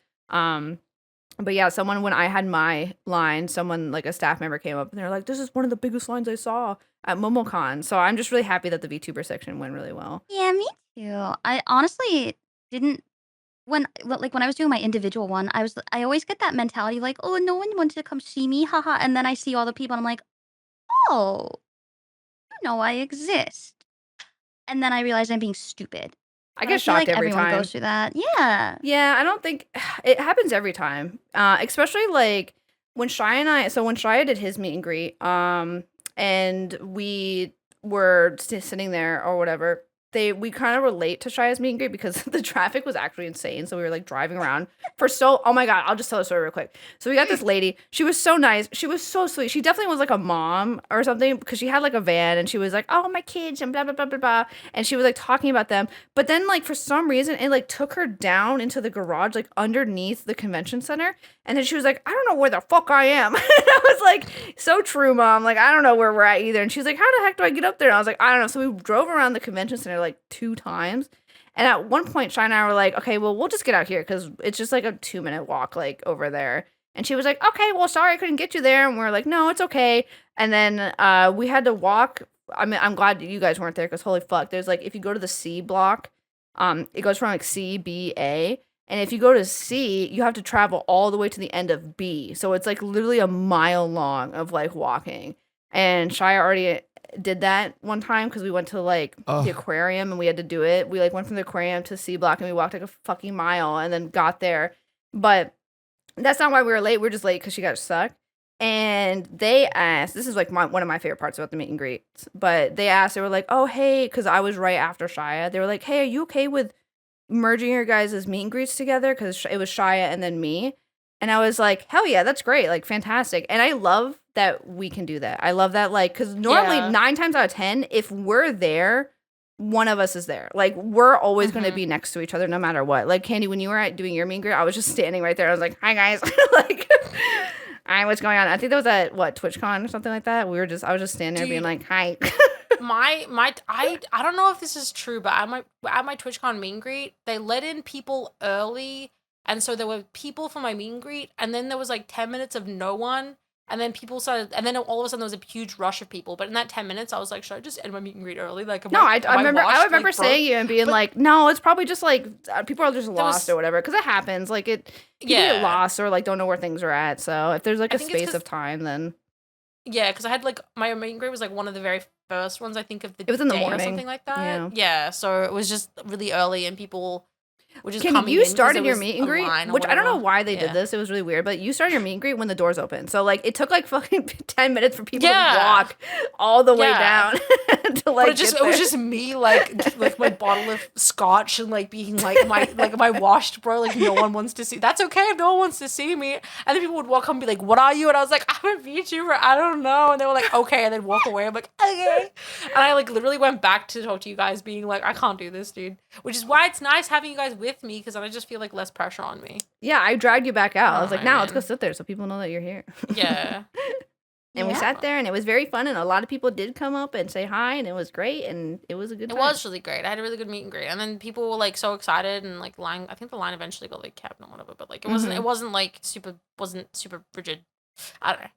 But yeah, when I had my line, someone like a staff member came up and they're like, "This is one of the biggest lines I saw at Momocon." So I'm just really happy that the VTuber section went really well. Yeah, me too. I honestly didn't when I was doing my individual one, I always get that mentality like, "Oh, no one wanted to come see me, haha." And then I see all the people and I'm like, "Oh, you know I exist." And then I realize I'm being stupid. I But get feel shocked like every everyone time. goes through that. Yeah. Yeah, I don't think it happens every time. Especially like when Shia did his meet and greet, and we were sitting there or whatever. We kind of relate to Shia's meet and greet because the traffic was actually insane. So we were like driving around oh my God, I'll just tell the story real quick. So we got this lady. She was so nice. She was so sweet. She definitely was like a mom or something because she had like a van and she was like, "Oh, my kids," and blah, blah, blah, blah, blah. And she was like talking about them. But then like for some reason, it like took her down into the garage, like underneath the convention center. And then she was like, "I don't know where the fuck I am." And I was like, "So true, Mom. Like, I don't know where we're at either." And she's like, "How the heck do I get up there?" And I was like, "I don't know." So we drove around the convention center like 2 times. And at one point, Shia and I were like, "Okay, well, we'll just get out here because it's just like a 2-minute walk like over there." And she was like, "Okay, well, sorry I couldn't get you there." And we are like, "No, it's okay." And then we had to walk. I mean, I'm glad you guys weren't there because holy fuck. There's like, if you go to the C block, It goes from like C, B, A. And if you go to C, you have to travel all the way to the end of B. So it's like literally a mile long of like walking. And Shia already did that one time because we went to like the aquarium and we had to do it. We like went from the aquarium to C block and we walked like a fucking mile and then got there. But that's not why we were late. We were just late because she got stuck. And they asked, this is like one of my favorite parts about the meet and greets, but they asked, they were like, oh, hey, because I was right after Shia. They were like, hey, are you okay with merging your guys' meet and greets together? Because it was Shia and then me. And I was like, hell yeah, that's great. Like, fantastic. And I love that we can do that. I love that, like, because normally 9 times out of 10, if we're there, one of us is there. Like, we're always going to be next to each other no matter what. Like, Candy, when you were doing your meet and greet, I was just standing right there. I was like, hi, guys. Like, hi, what's going on? I think that was at, TwitchCon or something like that. I was just standing there being like, hi. I don't know if this is true, but at my TwitchCon meet and greet, they let in people early, and so there were people for my meet and greet, and then there was like 10 minutes of no one, and then people started, and then all of a sudden there was a huge rush of people. But in that 10 minutes, I was like, should I just end my meet and greet early? Like, I remember saying you and being like, no, it's probably just like people are just lost or whatever, because it happens. Like people get lost or like don't know where things are at. So if there's like a space of time, then. Yeah, because I had like my meet and greet was like one of the very first ones I think of the day. It was in the morning or something like that. Yeah, so it was just really early and people were just coming you in started your meet and greet, which I don't know why they did this. It was really weird, but you started your meet and greet when the doors opened. So like it took like fucking 10 minutes for people to walk all the way down to like. But it was just me like my bottle of scotch and like being like my washed bro. Like no one wants to see. That's okay if no one wants to see me. And then people would walk up and be like, "What are you?" And I was like, "I'm a VTuber. I don't know." And they were like, "Okay," and then walk away. I'm like, "Okay." And I like literally went back to talk to you guys, being like, "I can't do this, dude." Which is why it's nice having you guys with me, because then I just feel like less pressure on me. Yeah, I dragged you back out. I was like, now let's go sit there so people know that you're here. Yeah. And we sat there and it was very fun and a lot of people did come up and say hi and it was great and it was a good time. It was really great. I had a really good meet and greet. And then people were like so excited and like line, I think the line eventually got like kept and whatever, but like it wasn't like wasn't super rigid. I don't know.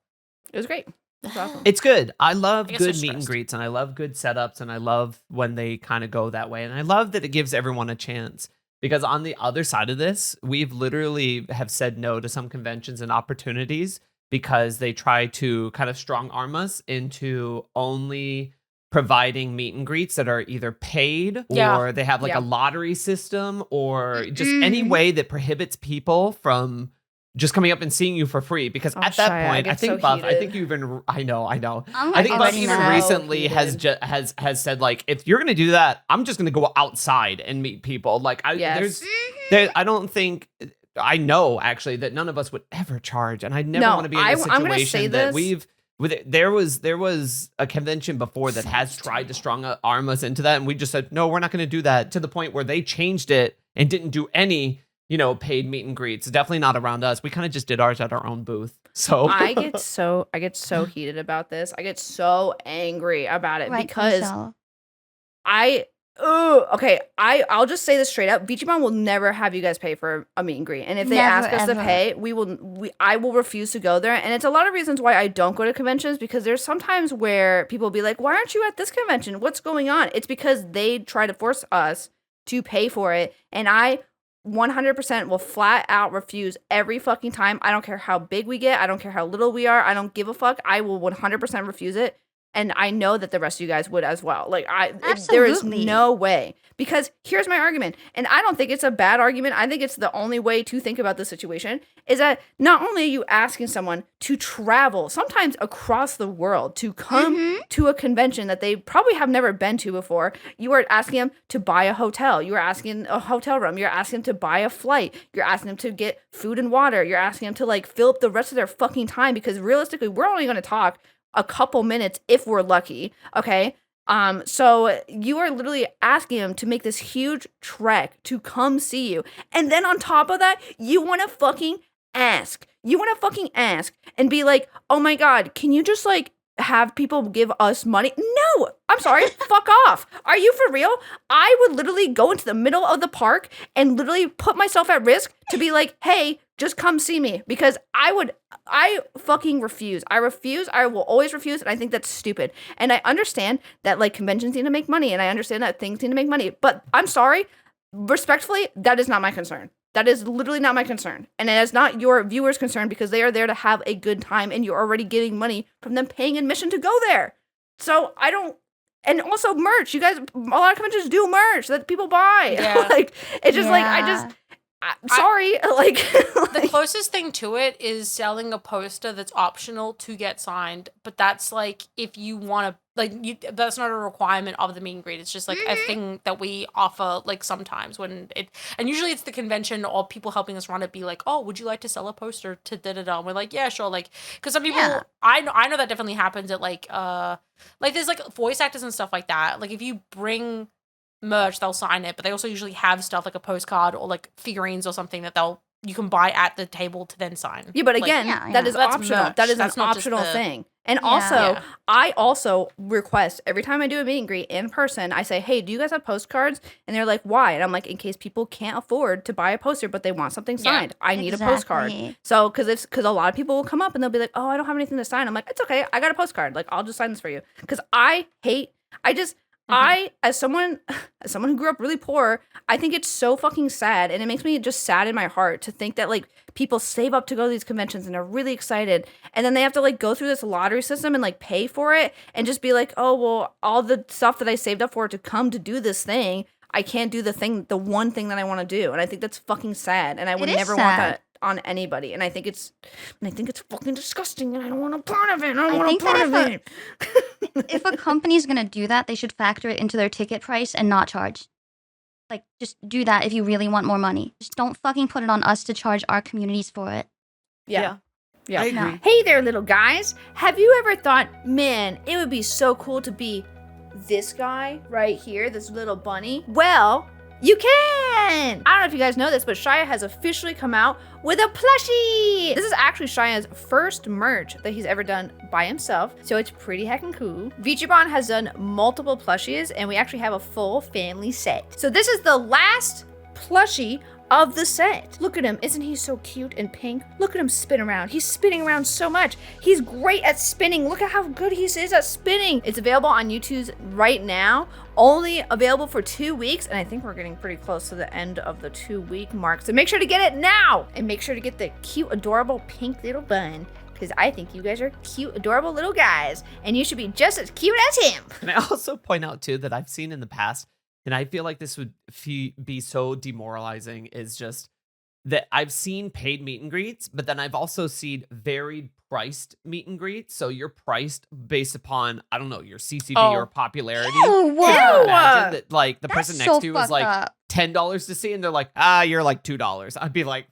It was great. That's awesome. It's good. I love good meet and greets and I love good setups and I love when they kind of go that way. And I love that it gives everyone a chance. Because on the other side of this, we've literally have said no to some conventions and opportunities because they try to kind of strong arm us into only providing meet and greets that are either paid or they have like a lottery system or just any way that prohibits people from just coming up and seeing you for free. Because at that Shia, point, I think Buff, I think you even, I know. I think Buff even recently has said like, if you're gonna do that, I'm just gonna go outside and meet people. Like I don't think. I know actually that none of us would ever charge, and I never want to be in a situation that there was a convention before that has tried to strong arm us into that, and we just said no, we're not going to do that, to the point where they changed it and didn't do any paid meet and greets. Definitely not around us. We kind of just did ours at our own booth. So I get so heated about this. I get so angry about it because I'll just say this straight up. VchiBan will never have you guys pay for a meet and greet. And if they ask us to pay, I will refuse to go there. And it's a lot of reasons why I don't go to conventions, because there's sometimes where people will be like, why aren't you at this convention? What's going on? It's because they try to force us to pay for it. And I 100% will flat out refuse every fucking time. I don't care how big we get. I don't care how little we are. I don't give a fuck. I will 100% refuse it. And I know that the rest of you guys would as well. Like, there is no way. Because here's my argument. And I don't think it's a bad argument. I think it's the only way to think about the situation, is that not only are you asking someone to travel, sometimes across the world, to come to a convention that they probably have never been to before, you are asking them to buy a hotel. You are asking a hotel room. You're asking them to buy a flight. You're asking them to get food and water. You're asking them to, like, fill up the rest of their fucking time, because realistically, we're only going to talk a couple minutes if we're lucky, okay? So you are literally asking him to make this huge trek to come see you. And then on top of that, you want to fucking ask. You want to fucking ask and be like, oh my God, can you just like have people give us money? No, I'm sorry, fuck off. Are you for real? I would literally go into the middle of the park and literally put myself at risk to be like, hey, just come see me, because I fucking refuse. I will always refuse. And I think that's stupid. And I understand that like conventions need to make money, and I understand that things need to make money, but I'm sorry. respectfully, that is not my concern. That is literally not my concern. And it is not your viewers' concern because they are there to have a good time and you're already getting money from them paying admission to go there. So I don't, and also merch. You guys, a lot of conventions do merch that people buy. Yeah. Like, it's just like, sorry. The closest thing to it is selling a poster that's optional to get signed, but that's like if you want to, like, that's not a requirement of the meet and greet. It's just like a thing that we offer, like sometimes when it, and usually it's the convention or people helping us run it. Be like, oh, would you like to sell a poster to da da da? And we're like, yeah, sure. Like, because some people, I know that definitely happens at like there's like voice actors and stuff like that. Like if you bring merch, they'll sign it, but they also usually have stuff like a postcard or like figurines or something that you can buy at the table to then sign. Yeah, but again, that is That's optional. merch. That is That's an not just optional the- thing. And also, I also request every time I do a meet and greet in person, I say, hey, do you guys have postcards? And they're like, why? And I'm like, in case people can't afford to buy a poster, but they want something signed. I need a postcard. So, because a lot of people will come up and they'll be like, oh, I don't have anything to sign. I'm like, it's okay. I got a postcard. Like, I'll just sign this for you. Because as someone who grew up really poor, I think it's so fucking sad, and it makes me just sad in my heart to think that like people save up to go to these conventions and are really excited, and then they have to like go through this lottery system and like pay for it, and just be like, oh well, all the stuff that I saved up for to come to do this thing, I can't do the one thing that I want to do, and I think that's fucking sad, and I would never want that on anybody, and I think it's fucking disgusting, and I don't want a part of it. I don't want a part of it. If a company's gonna do that, they should factor it into their ticket price and not charge. Like, just do that if you really want more money. Just don't fucking put it on us to charge our communities for it. Yeah. I agree. Hey there, little guys. Have you ever thought, man, it would be so cool to be this guy right here, this little bunny? Well, you can! I don't know if you guys know this, but Shia has officially come out with a plushie! This is actually Shia's first merch that he's ever done by himself, so it's pretty heckin' cool. VchiBan has done multiple plushies, and we actually have a full family set. So this is the last plushie of the set. Look at him. Isn't he so cute and pink? Look at him spin around. He's spinning around so much. He's great at spinning. Look at how good he is at spinning. It's available on YouTube right now. Only available for 2 weeks, and I think we're getting pretty close to the end of the 2-week mark. So make sure to get it now, and make sure to get the cute, adorable pink little bun, because I think you guys are cute, adorable little guys, and you should be just as cute as him. And I also point out too that I've seen in the past, and I feel like this would be so demoralizing, is just that I've seen paid meet and greets, but then I've also seen varied priced meet and greets. So you're priced based upon, I don't know, your CCV or popularity. Ew. Imagine that, like, the That's person next so to you is fucked like up. $10 to see, and they're like, you're like $2. I'd be like,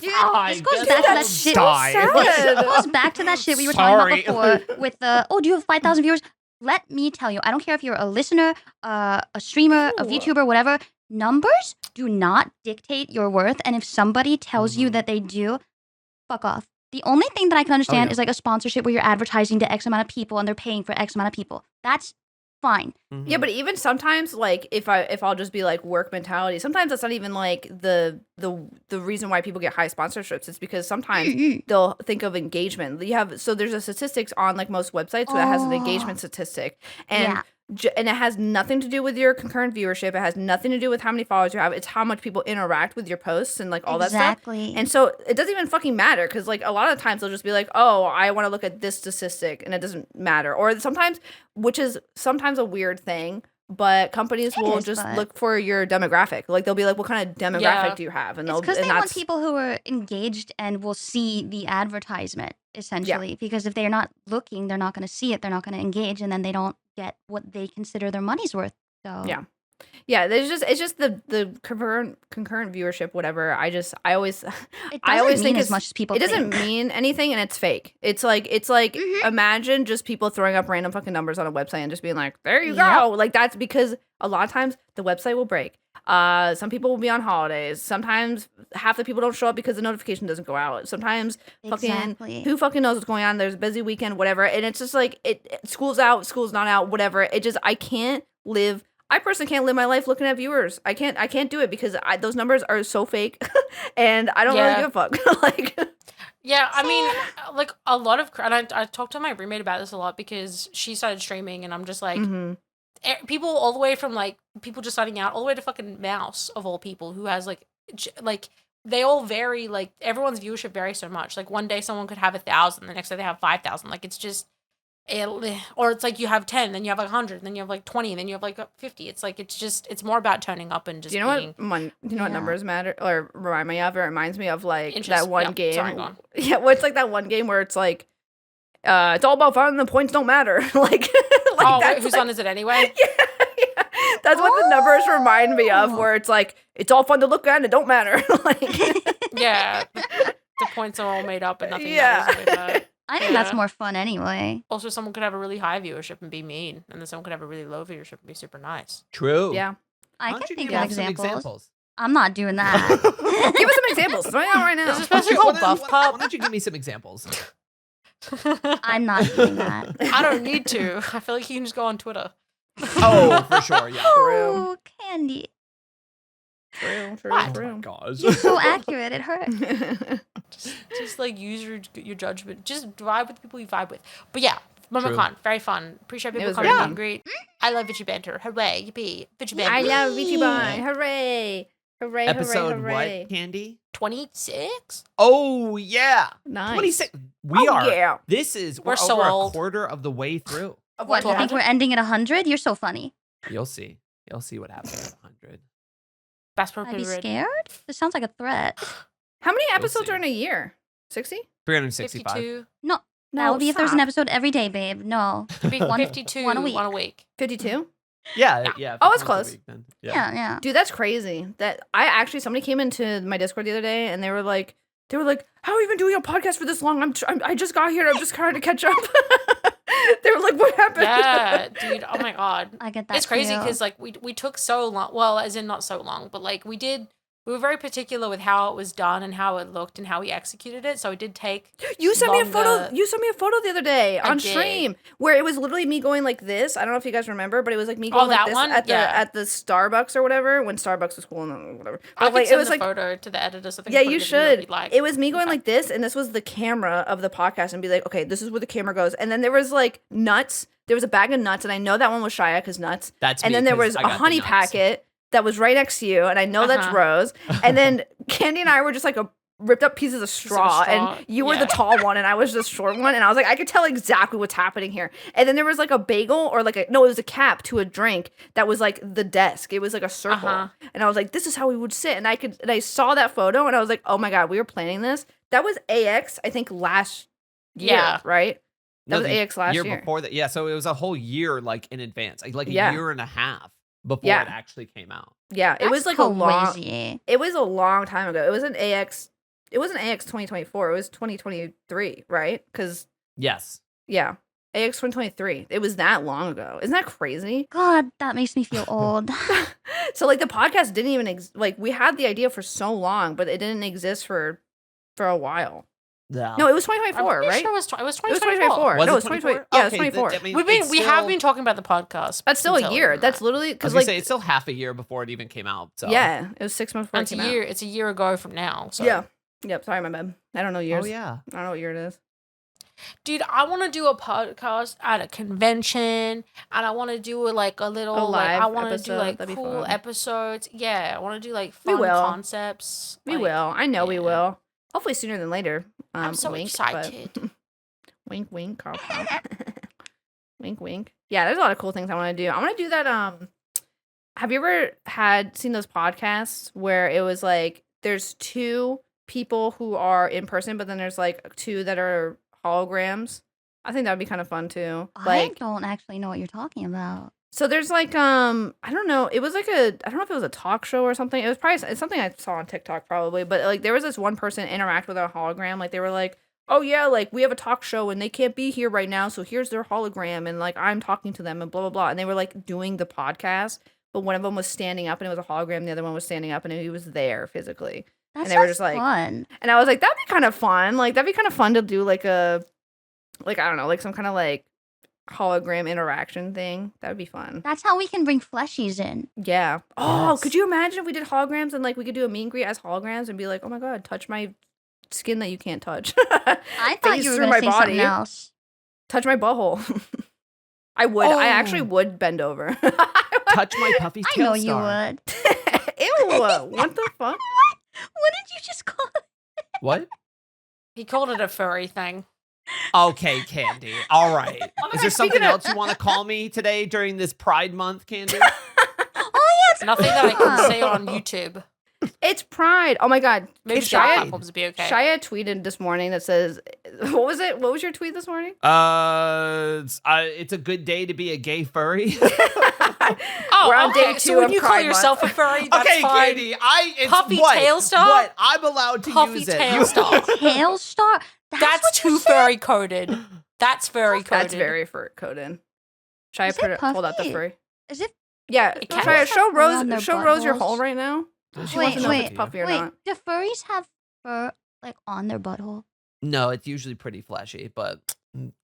Dude, I this goes guess back to I'll that shit. die. It goes back to that shit we were talking about before with the, oh, do you have 5,000 viewers? Let me tell you, I don't care if you're a listener, a streamer, a VTuber, whatever. Numbers do not dictate your worth. And if somebody tells you that they do, fuck off. The only thing that I can understand is like a sponsorship where you're advertising to X amount of people and they're paying for X amount of people. That's fine. Yeah, but even sometimes, like, if I'll just be like work mentality, sometimes that's not even like the reason why people get high sponsorships. It's because sometimes they'll think of engagement. There's a statistics on like most websites that has an engagement statistic, and and it has nothing to do with your concurrent viewership. It has nothing to do with how many followers you have. It's how much people interact with your posts and like all that stuff. And so it doesn't even fucking matter, because like a lot of times they'll just be like, oh, I want to look at this statistic, and it doesn't matter. Or sometimes, which is sometimes a weird thing, but companies will just look for your demographic. Like they'll be like, what kind of demographic do you have? And it's because they want people who are engaged and will see the advertisement, essentially. Because if they're not looking, they're not going to see it. They're not going to engage, and then they don't get what they consider their money's worth. So yeah, it's just the concurrent viewership, whatever. I always think as much as people think. It doesn't mean anything, and it's fake. It's like imagine just people throwing up random fucking numbers on a website and just being like, there you go. Like, that's because a lot of times the website will break. Some people will be on holidays. Sometimes half the people don't show up because the notification doesn't go out. Sometimes fucking who fucking knows what's going on. There's a busy weekend, whatever. And it's just like school's out, school's not out, whatever. I personally can't live my life looking at viewers. I can't do it because those numbers are so fake, and I don't really give a fuck. Like, I mean, like a lot of, and I talked to my roommate about this a lot because she started streaming, and I'm just like, people all the way from like people just starting out all the way to fucking Mouse of all people who has like they all vary. Like everyone's viewership varies so much. Like one day someone could have 1,000, the next day they have 5,000. Like it's just. Or it's like you have 10, then you have like 100, then you have like 20, then you have like 50. It's like it's more about turning up and just. Do you know being, what numbers matter or remind me of? It reminds me of like that one game. Sorry, go on. Yeah, well, it's like that one game where it's like, it's all about fun and the points don't matter. like whose son is it anyway? Yeah. That's what the numbers remind me of, where it's like it's all fun to look at and it don't matter. like, yeah, the points are all made up and nothing matters. Like that. I think that's more fun anyway. Also, someone could have a really high viewership and be mean, and then someone could have a really low viewership and be super nice. True. Yeah. I Why can don't you think give of us some examples. I'm not doing that. Give us some examples. Throw it out right now. This is especially called Buff Why Pup. don't you give me some examples? I'm not doing that. I don't need to. I feel like you can just go on Twitter. Oh, for sure. Yeah. Oh, Candy. True. Oh my gosh. You're so accurate. It hurts. Just like use your judgment. Just vibe with the people you vibe with. But yeah, Momocon, very fun. Appreciate people was coming very in. fun. Great. I love VchiBanter. Hooray, yippee. VchiBanter. I love VchiBan. Hooray. Hooray, Episode hooray. what, Candy? 26? Oh, yeah. Nice. 26. We are. Yeah. We're so over old. a quarter of the way through. What, do you think we're ending at 100? You're so funny. You'll see. You'll see what happens at 100. Best I'd be appropriate. scared? This sounds like a threat. How many episodes see. are in a year? 60? 365. 52. No, No, that would be if there's an stop. episode every day, babe. No. It'd be One- 52 one a week. 1 a week. 52? Yeah. Oh, it's 51 close. a week then. Yeah. Dude, that's crazy. Somebody came into my Discord the other day and they were like, how are you even doing a podcast for this long? I just got here. I'm just trying to catch up. They were like, what happened? Yeah, dude. Oh my god. I get that. It's crazy too. because like we took so long. Well, as in not so long, but like we were very particular with how it was done and how it looked and how we executed it. So it did take. You sent me a longer. photo. You sent me a photo the other day I on did. stream where it was literally me going like this. I don't know if you guys remember, but it was like me going like that this one? at the Yeah. at the Starbucks or whatever when Starbucks was cool and whatever. I But could like send it was the like photo to the editors. So they yeah, can put you it in the video if should. you'd like. It was me going Okay. like this, and this was the camera of the podcast, and be like, okay, this is where the camera goes. And then there was like nuts. There was a bag of nuts, and I know that one was Shia because nuts. That's And me, then there 'cause was I a got the honey nuts. packet that was right next to you, and I know that's Uh-huh. Rose. And then Candy and I were just like ripped up pieces of straw, straw, and you were yeah. the tall one, and I was the short one, and I was like, I could tell exactly what's happening here. And then there was like a bagel or like it was a cap to a drink that was like the desk. It was like a circle, Uh-huh. and I was like, this is how we would sit. And I saw that photo, and I was like, oh my god, we were planning this. That was AX, I think last year, Yeah. right? That was the AX last year. before that. Yeah, so it was a whole year like in advance, like a Yeah. year and a half before Yeah. it actually came out. Yeah, it was That's like a long. crazy. It was a long time ago. It wasn't AX 2024. It was 2023, right? Because Yes. yeah, AX 2023. It was that long ago. Isn't that crazy? God, that makes me feel old. So like the podcast didn't even like we had the idea for so long, but it didn't exist for a while. Yeah. No, it was I'm 2024, pretty right? sure it was it was 2024. 2024. Was No, it it's 2020. 24? Yeah, it's Okay, 24. I mean, We it's have still- been talking about the podcast. That's still a until year. that. That's literally I was because gonna like say it's still half a year before it even came out. So yeah, it was 6 months before And it it's came a year. out. It's a year ago from now. So Yeah. Yep. Sorry, my bad. I don't know years. Oh yeah. I don't know what year it is. dude, I want to do a podcast at a convention, and I want to do like a little live I want to do episode. like That'd be cool fun. episodes. Yeah, I want to do like We fun will. concepts. We like- will. I know we yeah. will. Hopefully sooner than later. I'm so wink, but- excited. Wink, wink, cough, cough. Wink, wink. Yeah, there's a lot of cool things I want to do. I want to do that. Have you ever seen those podcasts where it was like there's two people who are in person, but then there's like two that are holograms? I think that would be kind of fun too. I Like, don't actually know what you're talking about. so there's like I don't know. It was like I don't know if it was a talk show or something. It was probably it's something I saw on TikTok probably. But like there was this one person interact with a hologram. Like they were like, oh yeah, like we have a talk show and they can't be here right now, so here's their hologram and like I'm talking to them and blah blah blah. And they were like doing the podcast, but one of them was standing up and it was a hologram. The other one was standing up and he was there physically. That And they were sounds just like- fun. And I was like, that'd be kind of fun. Like that'd be kind of fun to do like I don't know, like some kind of like hologram interaction thing. That would be fun. That's how we can bring fleshies in. Yeah. Oh, Yes. could you imagine if we did holograms and like we could do a meet and greet as holograms and be like, oh my god, touch my skin that you can't touch. I thought Phase you were through going my to say something body. else. Touch my butthole. I would. I actually Oh. would bend over. Touch my puffy I tail know you star. would. Ew! What the fuck? What did you just call it? What? He called it a furry thing. Okay, Candy. All right. Is there something speaking of- else you want to call me today during this Pride Month, Candy? Nothing that I can say on YouTube. It's Pride. Oh my god. Maybe It's the Shia. platforms would be okay. Shia tweeted this morning that says, "What was it? What was your tweet this morning?" It's a good day to be a gay furry. Oh, We're on okay. day So 2 when of you call Pride yourself Month. a furry, that's Okay, fine. Candy. It's Puffy what? tail star? What? I'm allowed to Puffy use it. tail star. Tail star? That's what you too said? furry coded. That's very coded. That's very fur coded. Shia Is it pulled out the puffy? furry. Is it? Yeah, It can Shia, be. show Around their Rose. Show Rose your buttholes. hole right now. She wants to know if it's puffy or Wait, not. do furries have fur like on their butthole? No, it's usually pretty fleshy, but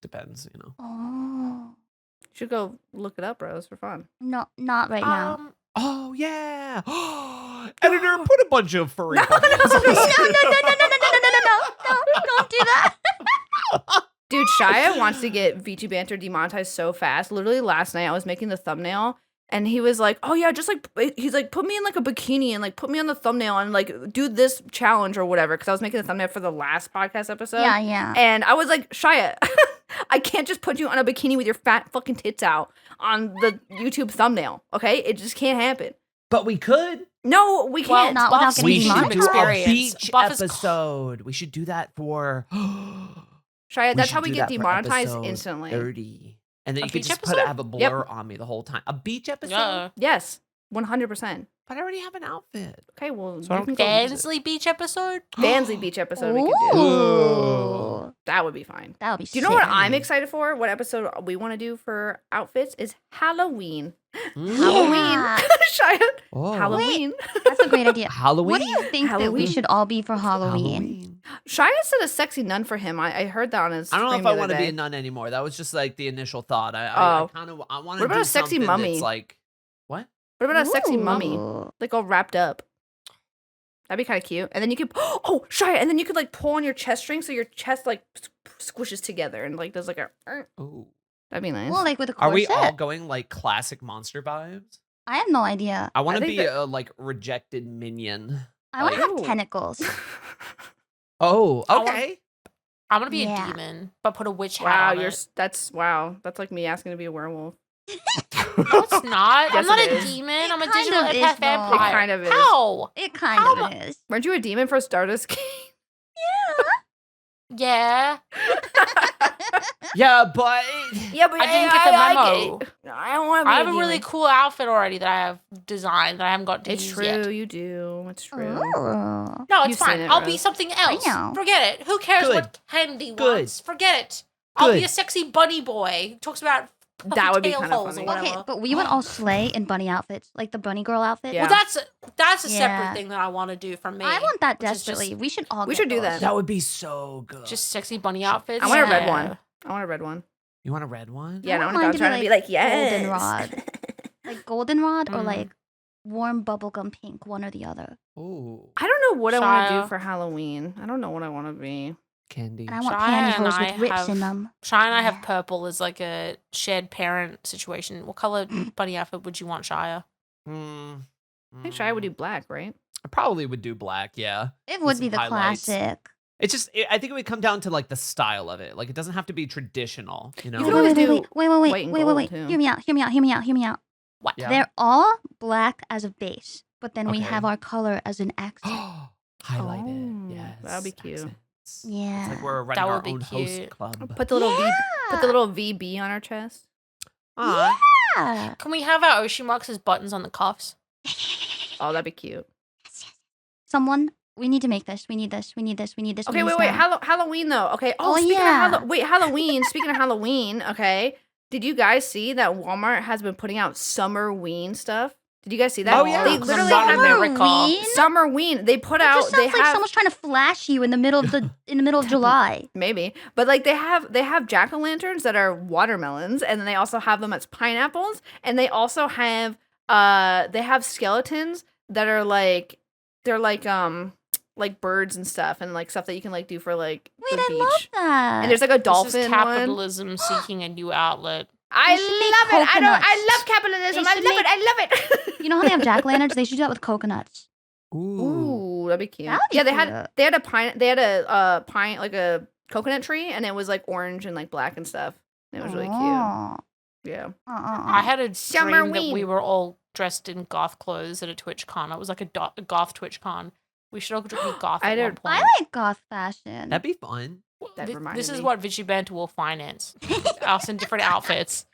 depends, you know. Oh, You should go look it up, Rose, for fun. no, not right now. Oh yeah. Editor, put a bunch of furry buttons. No, don't do that. Dude, Shia wants to get VchiBanter demonetized so fast. Literally last night I was making the thumbnail and he was like, "Oh yeah, just like he's like put me in like a bikini and like put me on the thumbnail and like do this challenge or whatever." Because I was making the thumbnail for the last podcast episode. Yeah. And I was like, Shia, I can't just put you on a bikini with your fat fucking tits out on the YouTube thumbnail. Okay, it just can't happen. But we could. No, we Well, can't. not without Buff's getting We should demonetized. do a experience. beach Buff is episode. We should do that for. Shia, that's how should we do get that for demonetized episode instantly. 30. And then A you could beach just episode? have a blur on me the whole time. A beach episode? Yeah. Yes, 100%. But I already have an outfit. Okay, well, So I you don't can go use it. Bansley Beach episode? Bansley Beach episode we could do. Ooh, That would be fine. that would be. Do you know what sick. I'm excited for? What episode we want to do for outfits is Halloween. Mm. Yeah. Shia, Oh. Halloween. That's a great idea. Halloween. What do you think that we Halloween. should all be for Halloween? Shia said a sexy nun for him. I heard that on his. I don't know stream if the I other want to be day. a nun anymore. That was just like the initial thought. I Oh. kind of I want What to about do a sexy something mummy? that's like what? What about a sexy mummy, Ooh. like all wrapped up? That'd be kind of cute. And then you could, oh Shia, and then you could like pull on your chest string so your chest like squishes together and like does like a. Ooh. That'd be nice. Well, like with a Are corset. we all going like classic monster vibes? I have no idea. I want to think be that- a like rejected minion. I want to Ooh. have tentacles. Oh, I want- okay. I'm gonna be Yeah. a demon, but put a witch hat wow, on you're it. that's wow. That's like me asking to be a werewolf. No, it's not. Yes, I'm not it a is. demon. I'm a It digital kind of empath is, though. vampire. It kind of is. How? It kind How of is. Weren't you a demon for Stardust King? Yeah. Yeah, but Yeah, but I didn't get the memo. I don't want to be I have a demon. really cool outfit already that I have designed that I haven't got to It's use true, yet. you do. It's true. Oh. No, it's You've seen fine. it, I'll be Rose. something else. know. Forget it. Who cares Good. what Candy Good. wants? Forget it. I'll be Good. a sexy bunny boy. Who talks about puffy That would be tail kinda holes funny. or whatever. Okay, but we would all slay in bunny outfits, like the bunny girl outfit. Yeah. Well, that's a Yeah. separate thing that I want to do from me. I want that which is desperately. just- We should all. We get should do those. that. that would be so good. Just sexy bunny outfits. I want a red Yeah. one. I want a red one. You want a red one? Yeah, and I want want mine to to go be trying to be like, yes. goldenrod. Like goldenrod or Mm. like warm bubblegum pink, one or the other. Ooh, I don't know what I want to Shia. do for Halloween. I don't know what I want to be. candy. And I want Shia and pantyhose I with rips have- in them. Shia and I have Yeah. purple as like a shared parent situation. What color bunny outfit would you want, Shia? I think Shia would do black, right? I probably would do black. Yeah. It would be some the highlights. classic. It's just. I think it would come down to like the style of it. Like it doesn't have to be traditional. You know. You could always do wait, white and gold, wait. too. Hear me out. Hear me out. Hear me out. Hear me out. What? Yeah. They're all black as a base, but then we Okay. have our color as an accent. Highlighted. Oh, Yes. that'd be cute. accents. It's Yeah. like we're running That would our be own host cute. club. Put the little V, put the Yeah. little VB on our chest. Aw. Yeah. Can we have our Ocean marks as buttons on the cuffs? Oh, that'd be cute. Someone, we need to make this. We need this. We need this. We need this. we Okay, need wait, this wait. now. Halloween though. Okay. Oh, Oh, speaking yeah. of Halloween. Speaking of Halloween. Okay. Did you guys see that Walmart has been putting out Summerween stuff? Did you guys see that? Oh, yeah. They Because literally I'm not have America. Halloween? Summerween. They put It out. just They sounds like have someone's trying to flash you in the middle of July. maybe, but like they have jack o' lanterns that are watermelons, and then they also have them as pineapples, and they also have they have skeletons that are like they're like birds and stuff, and like stuff that you can like do for like Wait, the I beach. love that. And there's like a This dolphin is one. capitalism seeking a new outlet. I They should make love it. I coconuts. love capitalism. They I should love it. I love it. You know how they have jack-o'-lanterns? They should do that with coconuts. Ooh, that'd be cute. That would be Yeah, cute. they had a pine like a coconut tree, and it was like orange and like black and stuff. It was really cute. Oh. Yeah. I had a Summer dream that we ween. were all dressed in goth clothes at a Twitch con. It was like a goth Twitch con. We should all be goth I at one don't- point. I like goth fashion. That'd be fun. That reminded This is me. what VchiBanter will finance. Us in different outfits.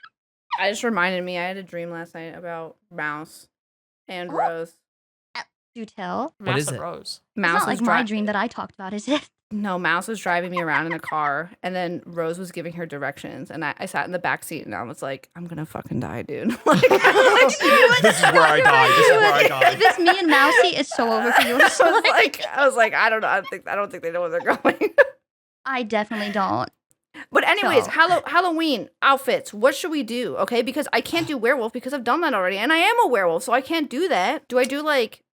I just reminded me. I had a dream last night about Mouse and Oh. Rose. Do tell. What is Massive it? Rose. It's Mouse not like was my dream that I talked about, is it? No, Mouse was driving me around in a car, and then Rose was giving her directions, and I sat in the back seat, and I was like, "I'm gonna fucking die, dude." Like, This is where I die. This is where I die. This me and Mousy is so over for you. I was like, I don't know. I don't think they know where they're going. I definitely don't. But anyways, So- Halloween outfits. What should we do? Okay, because I can't do werewolf because I've done that already, and I am a werewolf, so I can't do that. Do I do like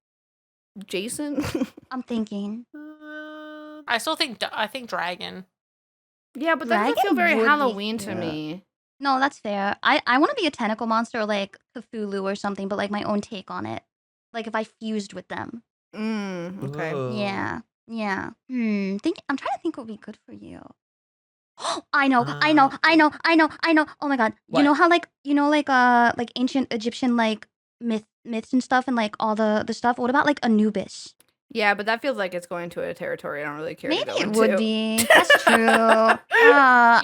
Jason? I'm thinking. I still think I think dragon. Yeah, but that doesn't Dragon feel very would be Halloween to cute. me. No, that's fair. I want to be a tentacle monster or like Cthulhu or something, but like my own take on it. Like if I fused with them. Okay. Ooh. Yeah. Yeah. I'm trying to think what would be good for you. I know. Oh my god. What? You know how like ancient Egyptian like myths and stuff and like all the stuff. What about like Anubis? Yeah, but that feels like it's going to a territory I don't really care to Maybe go it into. would be. That's true. I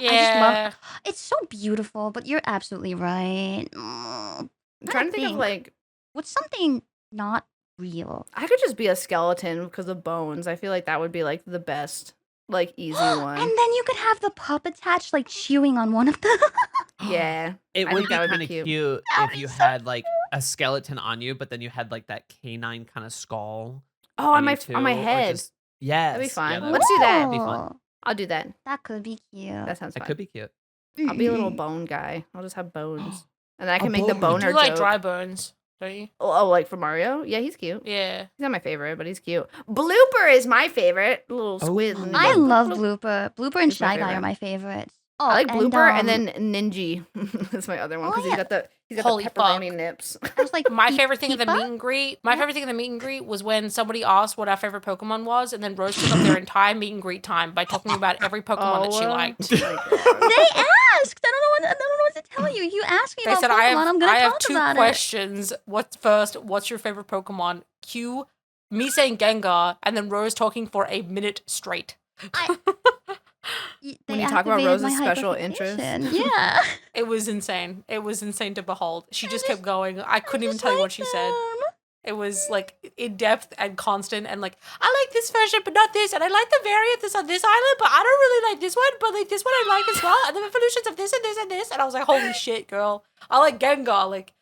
just love. Yeah. It's so beautiful, but you're absolutely right. I'm trying to think of like What's something not real? I could just be a skeleton because of bones. I feel like that would be like the best, like easy one. And then you could have the pup attached, like chewing on one of them. Yeah. It I would think be that would be kind of cute. cute That'd if be you so had like a skeleton on you, but then you had like that canine kind of skull. Oh, on you my too, on my or head. just- yes. That'd be fun. Yeah, Let's do that. That'd be fun. I'll do that. That could be cute. That sounds That fun. could be cute. I'll be a little Mhm. bone guy. I'll just have bones, and then I A can make the bone. You boner do like joke. dry bones, don't you? Oh, like for Mario? Yeah, he's cute. Yeah. He's not my favorite, but he's cute. Blooper is my favorite. Little squid. Oh. and I bloop, love bloop. Blooper. Blooper and He's my Shy Guy are favorite. my favorites. Oh, I like Blooper and, um, then Ninji. That's my other one Oh, because yeah. he's got Holy the fuck. pepperoni nips. I was like My Peep- favorite thing at the Peepa? meet and greet. My favorite thing at the meet and greet was when somebody asked what our favorite Pokemon was, and then Rose took up their entire meet and greet time by talking about every Pokemon that she liked. They asked. I don't know what to tell you. You asked me They about said, Pokemon. I I'm gonna have talk two about questions. What's first? What's your favorite Pokemon? Q, me saying Gengar, and then Rose talking for a minute straight. it. When They you talk about activated Rose's my special interest. hyperfixation. Yeah. It was insane. It was insane to behold. She just just- kept going. I couldn't even Just tell you like what she said. them. It was like in depth and constant, and like I like this version, but not this, and I like the variant this on this island, but I don't really like this one, but like this one I like as well, and the evolutions of this and this and this, and I was like, holy shit, girl, I like Gengar, like.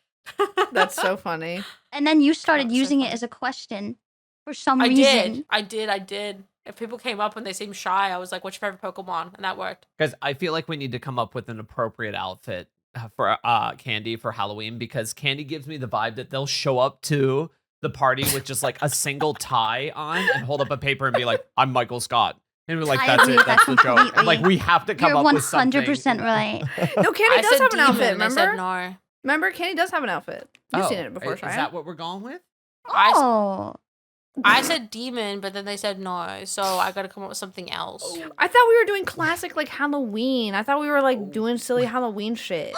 That's so funny. And then you started Oh, so using funny. it as a question for some I reason. did. If people came up and they seemed shy, I was like, "What's your favorite Pokemon?" And that worked. Guys, I feel like we need to come up with an appropriate outfit for Candy for Halloween because Candy gives me the vibe that they'll show up to the party with just like a single tie on and hold up a paper and be like, "I'm Michael Scott," and we're like, I "That's agree it. with That's that the joke." And, like completely. we have to come You're up with something. 100% right. No, Candy I does said have an demon, outfit. and they said Remember? no. Remember, Candy does have an outfit. You've Oh, seen it before, Is Shia. that what we're going with? Oh. I said demon, but then they said no, so I got to come up with something else. I thought we were doing classic like Halloween. I thought we were like doing silly Halloween shit.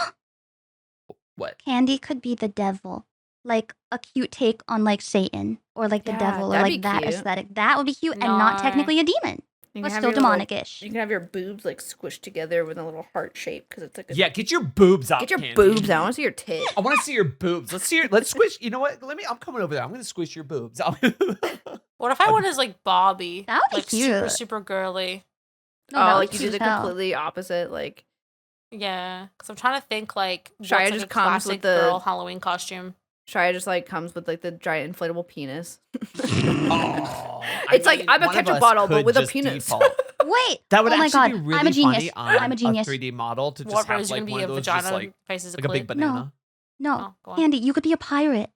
What? Candy could be the devil. Like a cute take on like Satan or like the Yeah, devil or that'd like be that cute. aesthetic. That would be cute and not No. technically a demon, You but can have still your little- demonic-ish. You can have your boobs like squished together with a little heart shape because it's like a, Yeah, get your boobs out. Get your Candy. boobs out. I want to see your tit. I want to see your boobs. Let's see your. Let's squish. You know what? I'm coming over there. I'm gonna squish your boobs. What if I went as like Bobby? That would be like super cute. super girly. No, that Oh, would like be you do cute the as hell. completely opposite. Like Yeah, because I'm trying to think like what's Shia like just a comes with classic the- girl Halloween costume. Shia just like comes with like the giant inflatable penis. Oh, It's like, I'm a one of ketchup us bottle, but could with a just penis. default. Wait. That would oh my actually god. be really I'm a genius. funny on I'm a genius. 3D model to just What have Rose like gonna one be of a those vagina just like faces a like a big clit? banana. No, Oh, go on. Candy, you could be a pirate.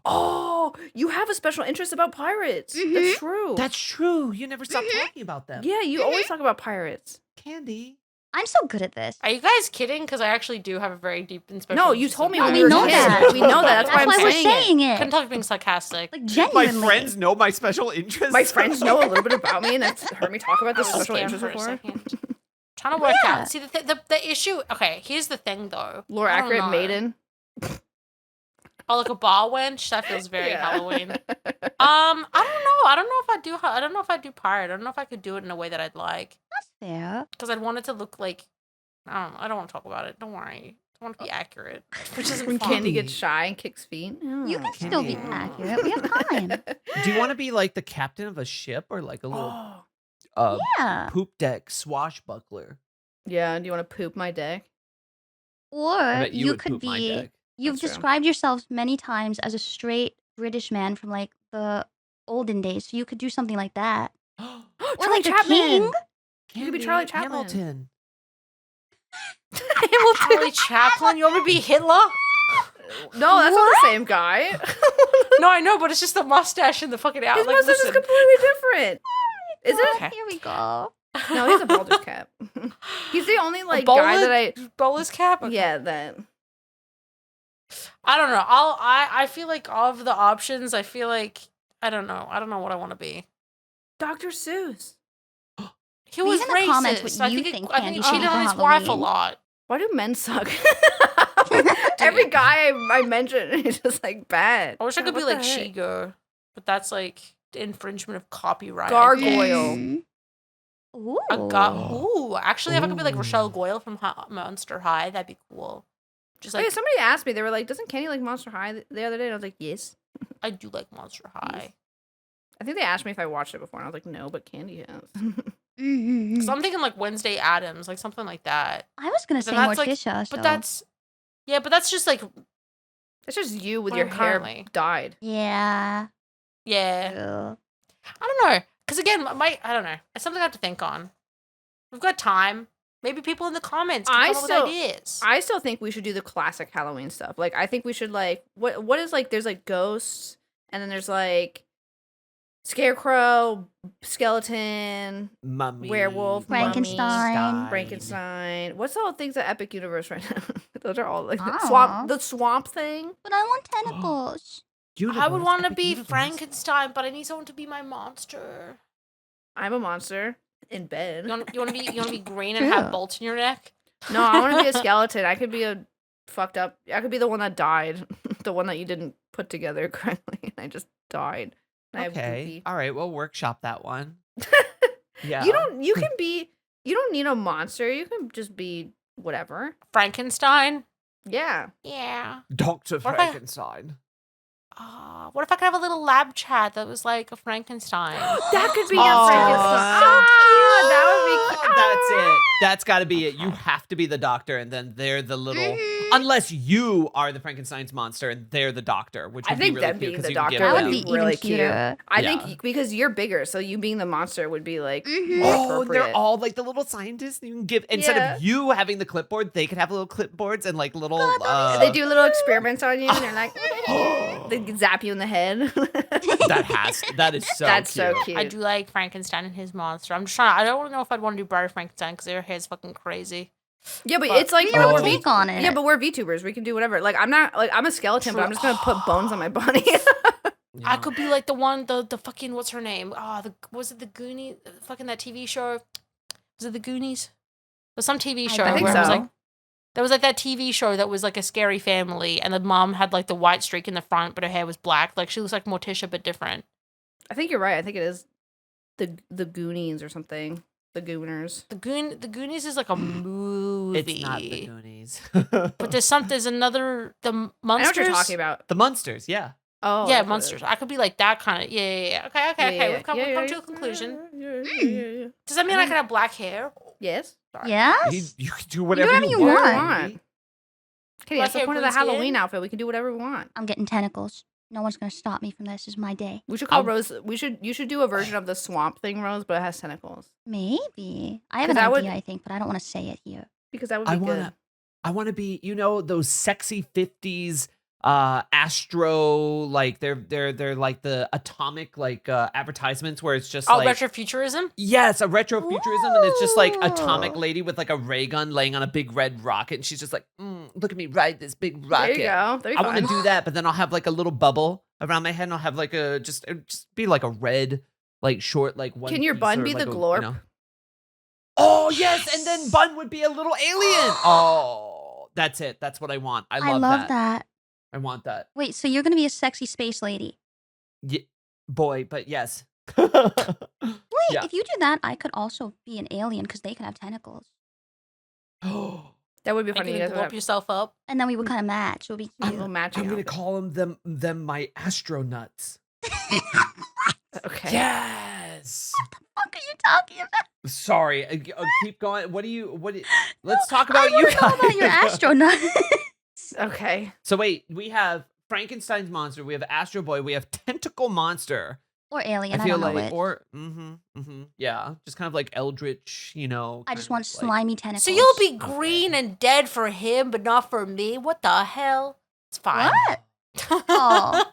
Oh, you have a special interest about pirates. Mhm. That's true. That's true. You never stop talking about them. yeah, you always talk about pirates. Candy. I'm so good at this. Are you guys kidding? Because I actually do have a very deep and special. No, you interest told in me No, when we we were know kids. that. We know that. That's why I'm That's why we're saying saying it. Couldn't it. tell if being sarcastic. Like My genuinely. friends know my special interests. My friends know a little bit about me and have heard me talk about I this was special scared interest for a before. second. Trying to work Yeah. out. See, the issue. Okay, here's the thing though. Lore I don't accurate know. maiden. Oh, like a bar wench. That feels very Yeah. Halloween. I don't know. I don't know if I do. I don't know if I do pirate. I don't know if I could do it in a way that I'd like. That's fair. Because I'd want it to look like. I don't know. I don't want to talk about it. Don't worry. I want to be accurate, which isn't When fun. Candy gets shy and kicks feet. You can Oh. still be Candy. accurate. We have time. Do you want to be like the captain of a ship or like a little Oh. Yeah. poop deck swashbuckler? Yeah, do you want to poop my deck? I Or bet you you would could poop my be. deck. You've That's true. described yourself many times as a straight British man from like the olden days, so you could do something like that. Or Charlie like the Chaplin. king. You could be Charlie Chaplin. Hamilton. Charlie Chaplin. You want me to be Hitler? No, that's not the same guy. No, I know, but it's just the mustache and the fucking out. His Like, mustache is listen. completely different. Is it? Okay. Here we go. No, he's a baldur's cap. He's the only like bowler- guy that I. Bowler's cap. Okay. Yeah, that. I don't know. I feel like of the options, I feel like I don't know. I don't know what I want to be. Dr. Seuss. He Leave was in the racist. comments what I you think think I think he Candy cheated should on be his for wife a Halloween. lot. Why do men suck? Every guy I mention is just like bad. I wish I could be What the like heck? Shigo, but that's like infringement of copyright. Gargoyle. Mm. Ooh. Actually, if I could be like Ooh. Rochelle Goyle from Monster High, that'd be cool. Just Oh, like yeah, somebody asked me. They were like, "Doesn't Kenny like Monster High?" The other day, and I was like, "Yes." I do like Monster High. I think they asked me if I watched it before, and I was like, "No," but Candy has. Mhm. So I'm thinking like Wednesday Addams, like something like that. I was gonna But say that's, like- Morticia. But so- that's but that's just like It's just you with Well, your hair currently. dyed. yeah. yeah. Ugh. I don't know. Because again, I don't know. It's something I have to think on. We've got time. Maybe people in the comments can I come up still- with ideas. I still think we should do the classic Halloween stuff. Like, I think we should like what is like? There's like ghosts, and then there's like scarecrow, skeleton, Mummy. werewolf, Frankenstein. mummy, Frankenstein. What's all things at Epic Universe right now? Those are all like Aw. the swamp thing. But I want tentacles. I would want to be Frankenstein. Frankenstein, but I need someone to be my monster. I'm a monster in bed. You want to be green and have True. bolts in your neck? No, I want to be a skeleton. I could be a fucked up. I could be the one that died, the one that you didn't put together correctly, and I just died. And I have Okay. goofy- All right. We'll workshop that one. Yeah. You don't. You can be. You don't need a monster. You can just be whatever. Frankenstein? Yeah. Yeah. Dr. What if I- Frankenstein. What if I could have a little lab chat that was like a Frankenstein? That could be a Aw, Frankenstein. so Ah, that would be. Oh, that's it. That's got to be it. You have to be the doctor, and then they're the little. Mhm. Unless you are the Frankenstein's monster, and they're the doctor, which I would think be really them cute being 'cause the you could give doctor That them- would be really even cute. cuter. I Yeah. think because you're bigger, so you being the monster would be like Mhm. more Oh, appropriate. they're all like the little scientists. You can give instead Yeah. of you having the clipboard, they could have little clipboards and like little. They do little experiments on you, and they're like, they zap you in the head. That is so. That's cute. so cute. I do like Frankenstein and his monster. I'm just trying. I don't know if I'd want to do Bride of Frankenstein because their hair's fucking crazy. Yeah, but But- it's like We have we're a take on it. Yeah, but we're VTubers. We can do whatever. Like I'm not like I'm a skeleton, but I'm just gonna put bones on my body. I Yeah. could be like the fucking what's her name? Was it the Goonies? Fucking that TV show. Was it the Goonies? It was some TV show I think where it was so. like there was like that TV show that was like a scary family, and the mom had like the white streak in the front, but her hair was black. Like she looks like Morticia but different. I think you're right. I think it is the Goonies or something. The Gooners. The Goonies is like a movie. It's not the Goonies. But there's another the I know monsters. what you're talking about. the Munsters. Yeah. Oh, Yeah, that's what it monsters. is. I could be like that kind of. Yeah. Okay. Yeah, We've come yeah, to a conclusion. yeah. Does that mean I can have black hair? Yes. Sorry. Yes? You can do whatever whatever you you want. want. Okay, that's the hair, point of the blue skin? Halloween outfit. We can do whatever we want. I'm getting tentacles. No one's gonna stop me from this. This is my day. We should call I'll- Rose. You should do a version of the swamp thing, Rose, but it has tentacles Maybe. I have 'Cause an that idea, would- I think, but I don't want to say it here. because that would be I good. wanna be, those sexy 50s astro, like they're like the atomic like advertisements where it's just Oh, like retrofuturism? yes, a retrofuturism, and it's just like atomic Ooh. lady with like a ray gun laying on a big red rocket, and she's just like, look at me ride this big There rocket. you go. That'd be I want to fun. do that, but then I'll have like a little bubble around my head, and I'll have like a just be like a red, like short, like one. Can your piece bun or, be like, the a, glorp? Oh yes, and then Bun would be a little alien. Oh, that's it. That's what I want. I love that. I want that. Wait, so you're gonna be a sexy space lady? Boy, but yes. Wait, Yeah. if you do that, I could also be an alien because they could have tentacles, That would be Like funny. you You can guys blow would up yourself up. and then we would kind of match. It would be have a cute. little matching I'm gonna outfit. call them my astronauts. Okay. Yes. What are you talking about? Sorry. Keep going. Let's talk about I you wanna know about your guys. astronaut. Okay. So wait, we have Frankenstein's monster, we have Astro Boy, we have Tentacle Monster. Or alien. I I feel don't know like, which. or yeah, just kind of like Eldritch, I kind just of want like- slimy tentacles. So you'll be Okay. green and dead for him, but not for me? What the hell? It's fine. What? Oh.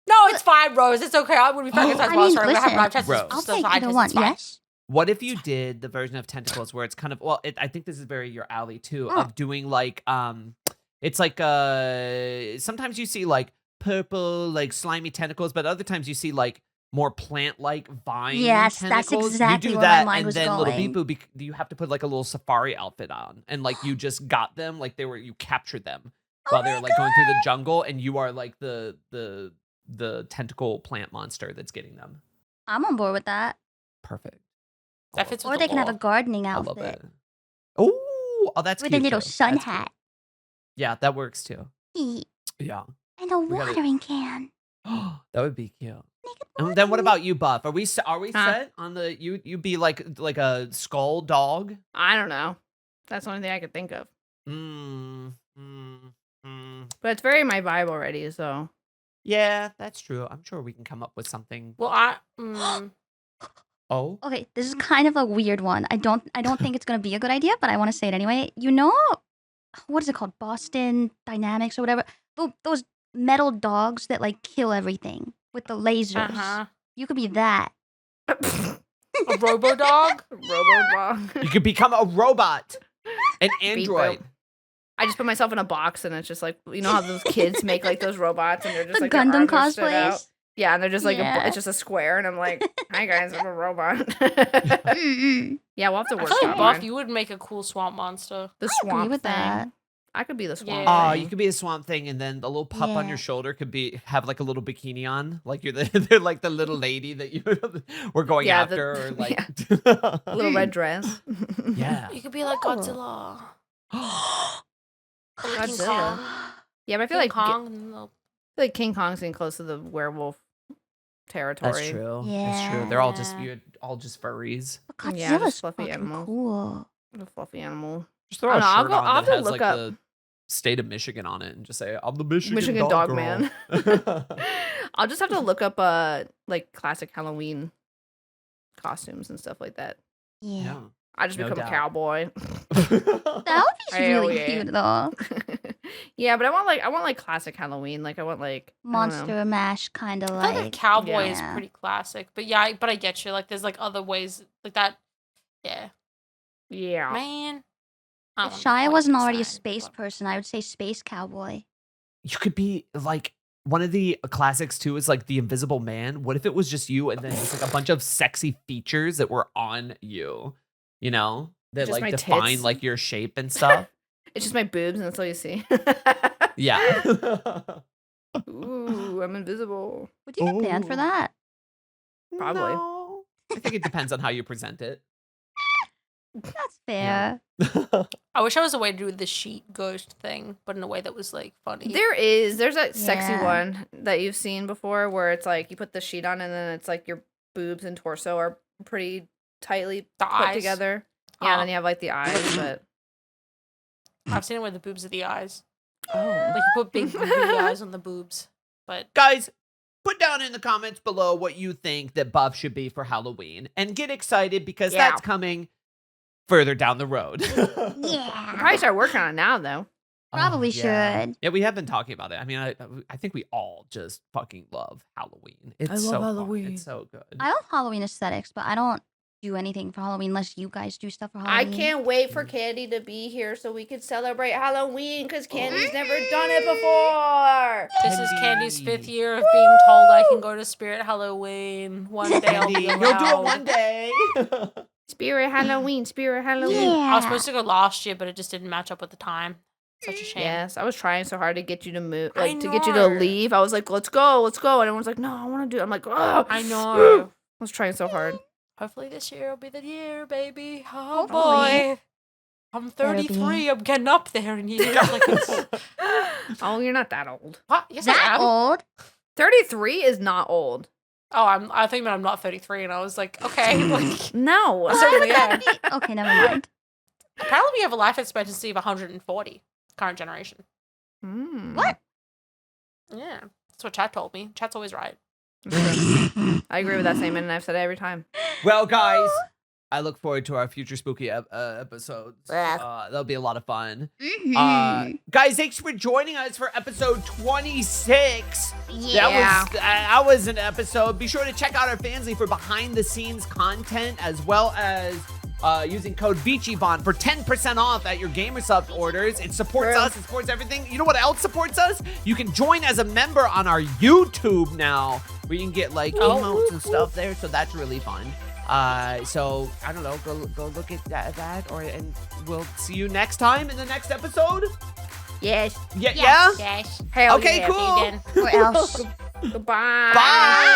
No, it's fine, Rose. It's okay. I'm gonna be Frankenstein's I mean, monster. I'm gonna have listen, my chances. Rose. I'll still take high either 'cause one. it's fine. Yes. What if you did the version of Tentacles where it's kind of I think this is very your alley too, Oh. of doing like it's like sometimes you see like purple like slimy tentacles, but other times you see like more plant-like vine Yes, that's tentacles. exactly you do where my that, mind and was then little going. Beepoo, you have to put like a little safari outfit on, and like you just got them, like you captured them while they were like going through the jungle, and you are like the tentacle plant monster that's getting them. I'm on board with that. Perfect. That fits with Or the they can have a law. gardening I love outfit it. Oh, that's with cute a little too. sun That's cute. hat. Yeah, that works too. And Yeah. a We gotta- watering can. that would be cute. Make it And then what watering. about you, Buff? Are we Huh? set on the you be like a skull dog? I don't know. That's the only thing I could think of. But it's very my vibe already, so. Yeah, that's true. I'm sure we can come up with something. Well, Oh, Okay, this is kind of a weird one. I don't think it's gonna be a good idea, but I want to say it anyway. You know, what is it called? Boston Dynamics or whatever. Those metal dogs that like kill everything with the lasers. You could be that. a robo dog. Robobot. you could become a robot, an android. I just put myself in a box and it's just like, you know how those kids make like those robots and they're just The like their Gundam arms are stood out? cosplays. Yeah, and they're just like Yeah. it's just a square, and I'm like, "Hi guys, I'm a robot." Mm-mm. Yeah, we'll have to I work feel on like Buff, mine. you would make a cool swamp monster. The I agree swamp with thing. that. I could be the swamp. Yeah. Oh, thing. you could be a swamp thing, and then the little pup on Yeah. your shoulder could have like a little bikini on, like you're they're like the little lady that you were going Yeah, after, or like A little red dress. yeah. You could be like Oh. Godzilla. Or King Godzilla. Kong. Yeah, but I feel King like Kong. and the- I feel like King Kong's getting close to the werewolf territory. That's true. That's true. They're you're all just furries. But Yeah, just Godzilla's fluffy fucking animals. cool. The fluffy animal. Just throw I a don't know, I'll shirt go- I'll on have that to has look like up- the state of Michigan on it, and just say, "I'm the Michigan, Michigan dog dog man. girl." I'll just have to look up like classic Halloween costumes and stuff like that. Yeah. Yeah. I just No become doubt. a cowboy. That would be Hell really yeah. cute though. Yeah, but I want like classic Halloween. Like I want like I don't know. Monster mash kind of I feel like like. cowboy is yeah. pretty classic, but yeah, but I get you. Like, there's like other ways like that. Yeah, Yeah. man. I If don't know, Shia like wasn't already a design, space but- person, I would say space cowboy. You could be like one of the classics too is like the Invisible Man. What if it was just you and then just like a bunch of sexy features that were on you, you know, that Just like my define tits. like your shape and stuff? It's just my boobs and that's all you see. Yeah. Ooh, I'm invisible. Would you get banned for Ooh. that? Probably. No. I think it depends on how you present it. That's Yeah. fair. I wish I was a way to do the sheet ghost thing, but in a way that was like funny. There's a sexy Yeah. one that you've seen before where it's like you put the sheet on and then it's like your boobs and torso are pretty tightly The put eyes. together. Yeah, and then you have like the eyes, but I've seen it with the boobs of the eyes. oh, Like you put big boobs eyes on the boobs, but Guys, put down in the comments below what you think that Buff should be for Halloween and get excited because Yeah. that's coming further down the road. Yeah. I'll probably start working on it now though. Probably yeah. should. Yeah, we have been talking about it. I mean, I think we all just fucking love Halloween. It's love so fun. Halloween. It's so good. I love Halloween aesthetics, but I don't do anything for Halloween unless you guys do stuff for I Halloween. can't wait for Candy to be here so we can celebrate Halloween because Candy's never done it before. This is Candy's 5th year of being told I can go to Spirit Halloween. One day I'll be You'll do it allowed. one day. Spirit Halloween, Spirit Halloween. Yeah. I was supposed to go last year, but it just didn't match up with the time. Such a shame. Yes, I was trying so hard to get you to move, I like to get you to know. leave. I was like, let's go. And everyone's like, no, I want to do it. I'm like, oh, I know. I was trying so hard. Hopefully this year will be the year, baby. Oh Hopefully. boy. I'm Better be. 33. I'm getting up there in years. Like, Oh, you're not that old. what? Yes, I That am. old? 33 is not old. Oh, I think that I'm not 33, and I was like, okay. Like, No. I certainly am. Okay, never mind. Apparently, we have a life expectancy of 140. Current generation. Hmm. What? Yeah, that's what chat told me. Chat's always right. I agree with that statement, and I've said it every time. Well, guys, I look forward to our future spooky episodes. Yeah. That'll be a lot of fun. Mhm. Guys, thanks for joining us for episode 26. Yeah. That was an episode. Be sure to check out our Fansly for behind-the-scenes content, as well as using code VchiBan for 10% off at your GamerSubs orders. It supports True. us. It supports everything. You know what else supports us? You can join as a member on our YouTube now, where you can get like emotes and stuff there. So that's really fun. So I don't know. Go look at that, and we'll see you next time in the next episode. Yes. Yeah. Yes. Yeah. Yes. Hell Okay, yeah. cool. See you then. Or else. Goodbye. Bye.